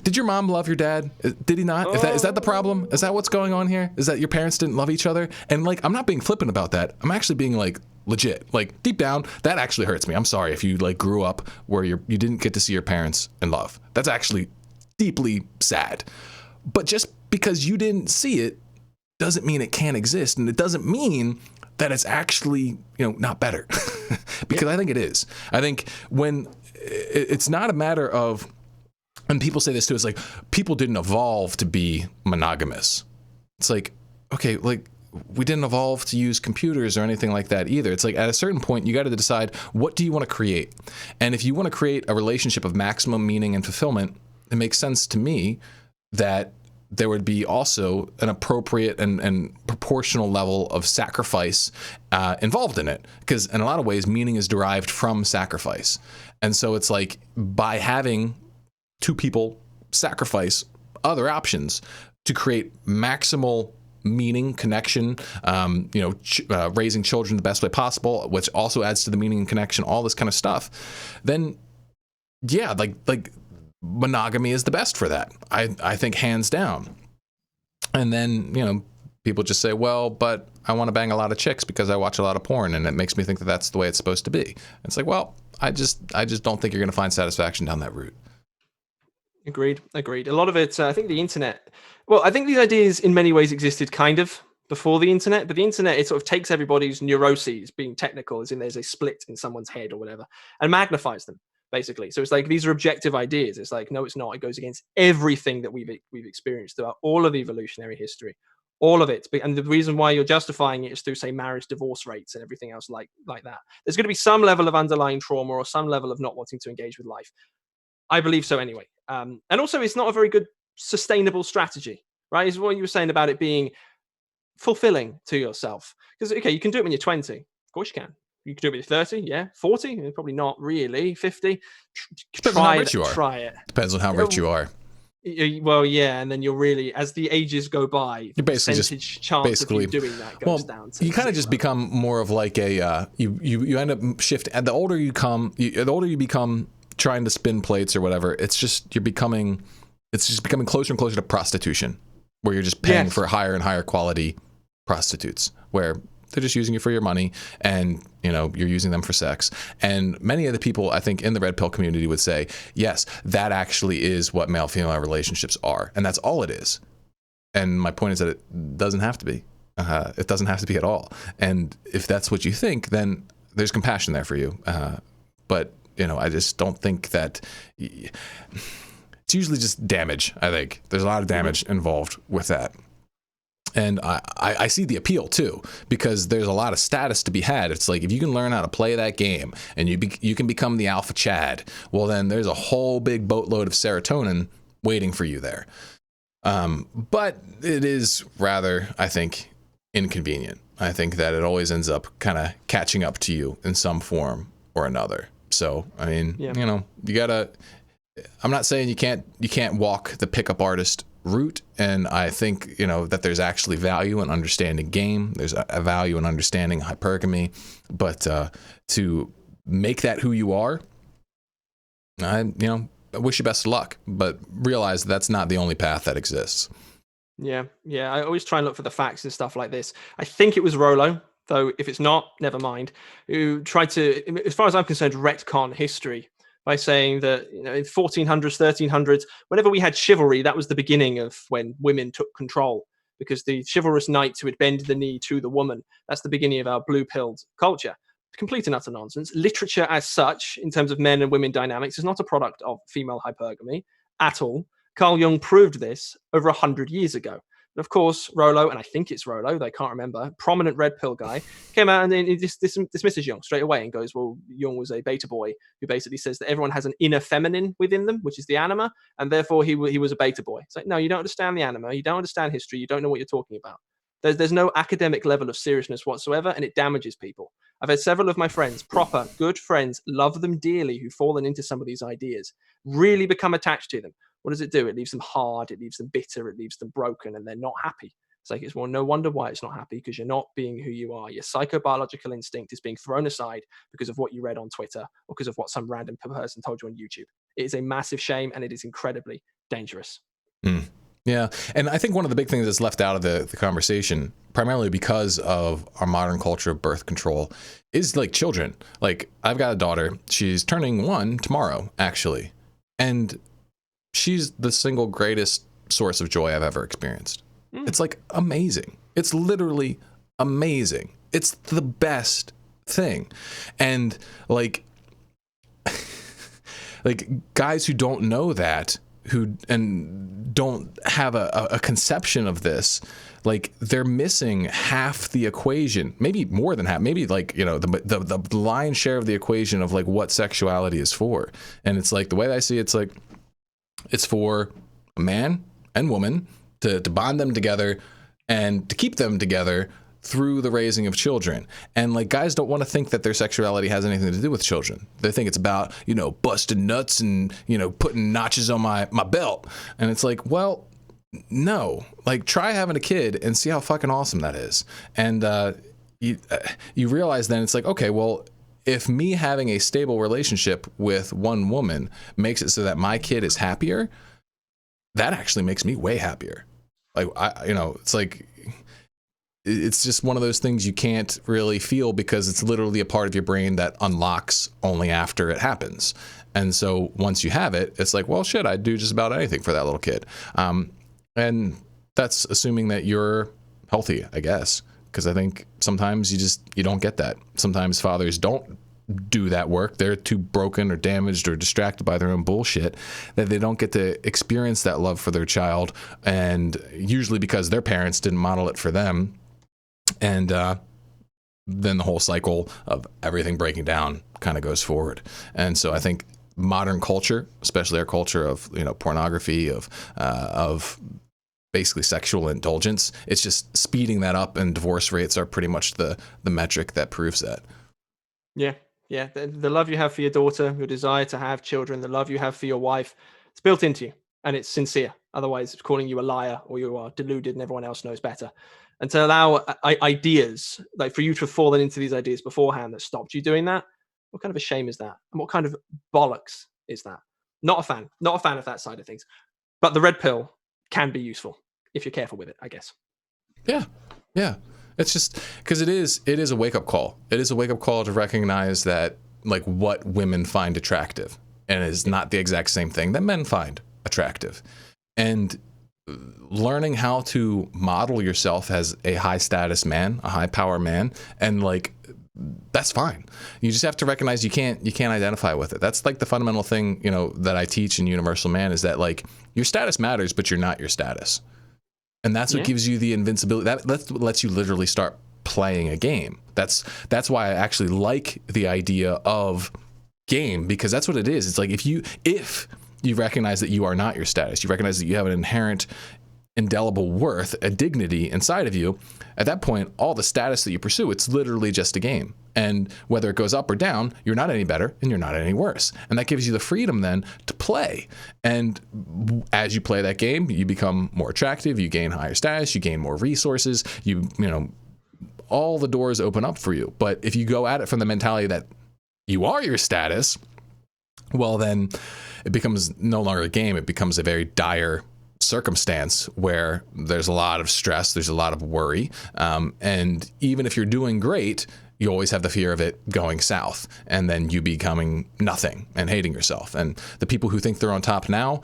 did your mom love your dad? Did he not? Is that the problem? Is that what's going on here? Is that your parents didn't love each other? And I'm not being flippant about that. I'm actually being legit. Deep down, that actually hurts me. I'm sorry if you grew up where you didn't get to see your parents in love. That's actually deeply sad. But just because you didn't see it doesn't mean it can't exist, and it doesn't mean that it's actually not better. Because I think it is. I think when it's not a matter of, and people say this too, it's like people didn't evolve to be monogamous. It's like, okay, we didn't evolve to use computers or anything like that either. It's like at a certain point, you got to decide, what do you want to create? And if you want to create a relationship of maximum meaning and fulfillment, it makes sense to me that there would be also an appropriate and proportional level of sacrifice involved in it. Because in a lot of ways, meaning is derived from sacrifice. And so it's like, by having two people sacrifice other options to create maximal meaning, connection, raising children the best way possible, which also adds to the meaning and connection, all this kind of stuff, then yeah, monogamy is the best for that. I think hands down. And then, people just say, well, but I want to bang a lot of chicks because I watch a lot of porn and it makes me think that that's the way it's supposed to be. It's like, well, I just don't think you're going to find satisfaction down that route. Agreed. A lot of it, I think the internet, well, I think these ideas in many ways existed kind of before the internet, but the internet, it sort of takes everybody's neuroses, being technical, as in there's a split in someone's head or whatever, and magnifies them, basically. So it's like, these are objective ideas. It's like, no, it's not. It goes against everything that we've experienced throughout all of evolutionary history, all of it. And the reason why you're justifying it is through, say, marriage divorce rates and everything else like that. There's going to be some level of underlying trauma or some level of not wanting to engage with life. I believe so anyway. And also, it's not a very good sustainable strategy, right? Is what you were saying about it being fulfilling to yourself. Because, okay, you can do it when you're 20. Of course you can. You can do it when you're 30, yeah. 40, probably not really. 50. Depends on how rich you are. Try it. Depends on how rich you are. Well, yeah, and then you're really, as the ages go by, the percentage chance of you doing that goes down to you kind of just become more of like a you end up shifting. And the older you become trying to spin plates or whatever, it's just becoming closer and closer to prostitution, where you're just paying for higher and higher quality prostitutes, where they're just using you for your money, and you're using them for sex. And many of the people, I think, in the red pill community would say, yes, that actually is what male-female relationships are, and that's all it is. And my point is that it doesn't have to be. It doesn't have to be at all. And if that's what you think, then there's compassion there for you. But I just don't think that it's usually just damage. I think there's a lot of damage involved with that. And I see the appeal too, because there's a lot of status to be had. It's like if you can learn how to play that game and you can become the alpha Chad, well then there's a whole big boatload of serotonin waiting for you there. But it is rather, I think, inconvenient. I think that it always ends up kind of catching up to you in some form or another. So, I mean, you know, you gotta, I'm not saying you can't walk the pickup artist route. And I think, you know, that there's actually value in understanding game. There's a value in understanding hypergamy, but to make that who you are, I wish you best of luck, but realize that's not the only path that exists. Yeah. I always try and look for the facts and stuff like this. I think it was Rollo, though if it's not, never mind, who tried to, as far as I'm concerned, retcon history by saying that, you know, in 1400s, 1300s, whenever we had chivalry, that was the beginning of when women took control, because the chivalrous knight who would bend the knee to the woman, that's the beginning of our blue-pilled culture. Complete and utter nonsense. Literature as such, in terms of men and women dynamics, is not a product of female hypergamy at all. Carl Jung proved this over 100 years ago. And of course, Rollo, and I think it's Rollo, they can't remember, prominent red pill guy, came out and then he dismisses Jung straight away and goes, well, Jung was a beta boy who basically says that everyone has an inner feminine within them, which is the anima, and therefore he was a beta boy. It's like, no, you don't understand the anima, you don't understand history, you don't know what you're talking about. There's no academic level of seriousness whatsoever, and it damages people. I've had several of my friends, proper, good friends, love them dearly, who've fallen into some of these ideas, really become attached to them. What does it do? It leaves them hard, it leaves them bitter, it leaves them broken, and they're not happy. It's like, well, no wonder why it's not happy, because you're not being who you are. Your psychobiological instinct is being thrown aside because of what you read on Twitter or because of what some random person told you on YouTube. It is a massive shame, and it is incredibly dangerous. Yeah. And I think one of the big things that's left out of the conversation, primarily because of our modern culture of birth control, is like children. Like, I've got a daughter. She's turning 1 tomorrow, actually. And she's the single greatest source of joy I've ever experienced. It's like amazing. It's literally amazing. It's the best thing. And like guys who don't know that, and don't have a conception of this, like, they're missing half the equation, maybe more than half, maybe like, you know, the lion's share of the equation of like what sexuality is for. And it's like, the way that I see it, it's like, it's for a man and woman to bond them together and to keep them together through the raising of children. And like, guys don't want to think that their sexuality has anything to do with children. They think it's about, you know, busting nuts and, you know, putting notches on my belt. And it's like, well, no, like, try having a kid and see how fucking awesome that is. And you realize then it's like, okay, well, if me having a stable relationship with one woman makes it so that my kid is happier, that actually makes me way happier. Like, it's like, it's just one of those things you can't really feel, because it's literally a part of your brain that unlocks only after it happens. And so once you have it, it's like, well, shit, I'd do just about anything for that little kid. And that's assuming that you're healthy, I guess. Because I think sometimes you don't get that. Sometimes fathers don't do that work. They're too broken or damaged or distracted by their own bullshit that they don't get to experience that love for their child. And usually because their parents didn't model it for them. And then the whole cycle of everything breaking down kind of goes forward. And so I think modern culture, especially our culture of, you know, pornography, of basically sexual indulgence, it's just speeding that up, and divorce rates are pretty much the metric that proves that. Yeah. The love you have for your daughter, your desire to have children, the love you have for your wife, it's built into you, and it's sincere. Otherwise, it's calling you a liar, or you are deluded and everyone else knows better. And to allow ideas, like for you to have fallen into these ideas beforehand that stopped you doing that, what kind of a shame is that? And what kind of bollocks is that? Not a fan of that side of things. But the red pill can be useful if you're careful with it, I guess. Yeah. It's just because it is a wake-up call. It is a wake-up call to recognize that, like, what women find attractive, and it is not the exact same thing that men find attractive. And learning how to model yourself as a high status man, a high power man, and like that's fine. You just have to recognize you can't identify with it. That's like the fundamental thing, that I teach in Universal Man, is that like your status matters, but you're not your status. And that's what gives you the invincibility. That lets you literally start playing a game. That's why I actually like the idea of game, because that's what it is. It's like if you recognize that you are not your status, you recognize that you have an inherent indelible worth, a dignity inside of you, at that point, all the status that you pursue, it's literally just a game. And whether it goes up or down, you're not any better and you're not any worse. And that gives you the freedom then to play. And as you play that game, you become more attractive, you gain higher status, you gain more resources, all the doors open up for you. But if you go at it from the mentality that you are your status, well, then it becomes no longer a game. It becomes a very dire circumstance where there's a lot of stress, there's a lot of worry, and even if you're doing great, you always have the fear of it going south and then you becoming nothing and hating yourself. And the people who think they're on top now,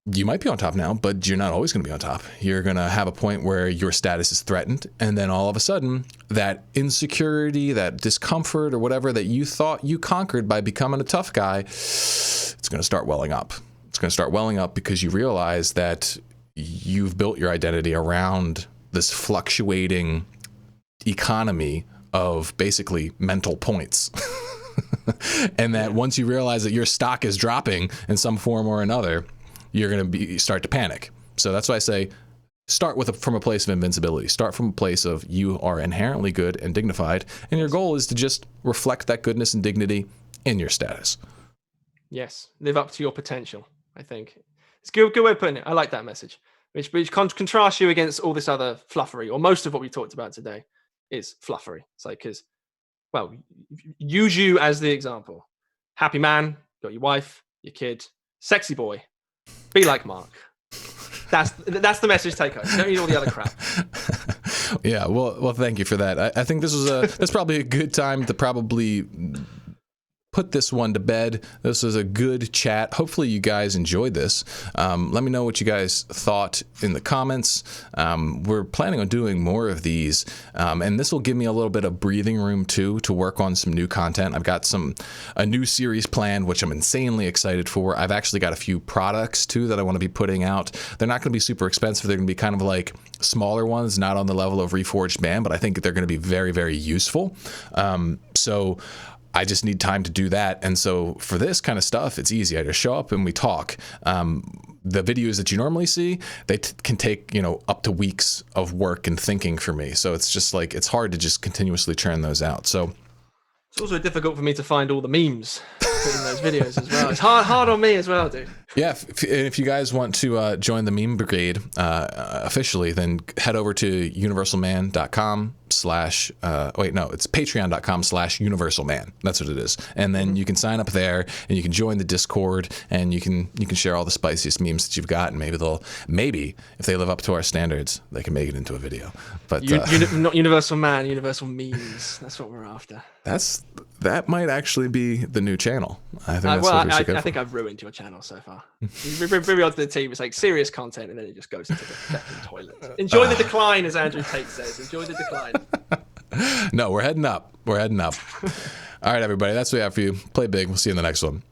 you might be on top now, but you're not always going to be on top. You're going to have a point where your status is threatened, and then all of a sudden that insecurity, that discomfort or whatever that you thought you conquered by becoming a tough guy, it's going to start welling up. It's going to start welling up because you realize that you've built your identity around this fluctuating economy of basically mental points. And that once you realize that your stock is dropping in some form or another, you're going to start to panic. So that's why I say start from a place of invincibility. Start from a place of you are inherently good and dignified, and your goal is to just reflect that goodness and dignity in your status. Yes, live up to your potential. I think it's a good way of putting it. I like that message, which contrasts you against all this other fluffery, or most of what we talked about today is fluffery. It's like, use you as the example. Happy man, got your wife, your kid, sexy boy, be like Mark. That's the message take home. You don't need all the other crap. Yeah, well, thank you for that. I think that's probably a good time to probably put this one to bed. This was a good chat. Hopefully you guys enjoyed this. Let me know what you guys thought in the comments. We're planning on doing more of these, and this will give me a little bit of breathing room too to work on some new content. I've got a new series planned, which I'm insanely excited for. I've actually got a few products too that I want to be putting out. They're not going to be super expensive. They're going to be kind of like smaller ones, not on the level of Reforged Man, but I think they're going to be very, very useful. So I just need time to do that. And so for this kind of stuff, it's easy. I just show up and we talk. The videos that you normally see, they can take, up to weeks of work and thinking for me. So it's just like, it's hard to just continuously churn those out. So it's also difficult for me to find all the memes in those videos as well. It's hard on me as well, dude. Yeah, if you guys want to join the meme brigade officially, then head over to universalman.com/ it's patreon.com/universalman. That's what it is. And then you can sign up there and you can join the Discord, and you can share all the spiciest memes that you've got, and maybe if they live up to our standards, they can make it into a video. But not Universal Man, Universal Memes. That's what we're after. That might actually be the new channel. I think that's what we should go for. I think I've ruined your channel so far. You bring me onto the team. It's like serious content, and then it just goes into the fucking toilet. Enjoy the decline, as Andrew Tate says. Enjoy the decline. No, we're heading up. All right, everybody. That's what we have for you. Play big. We'll see you in the next one.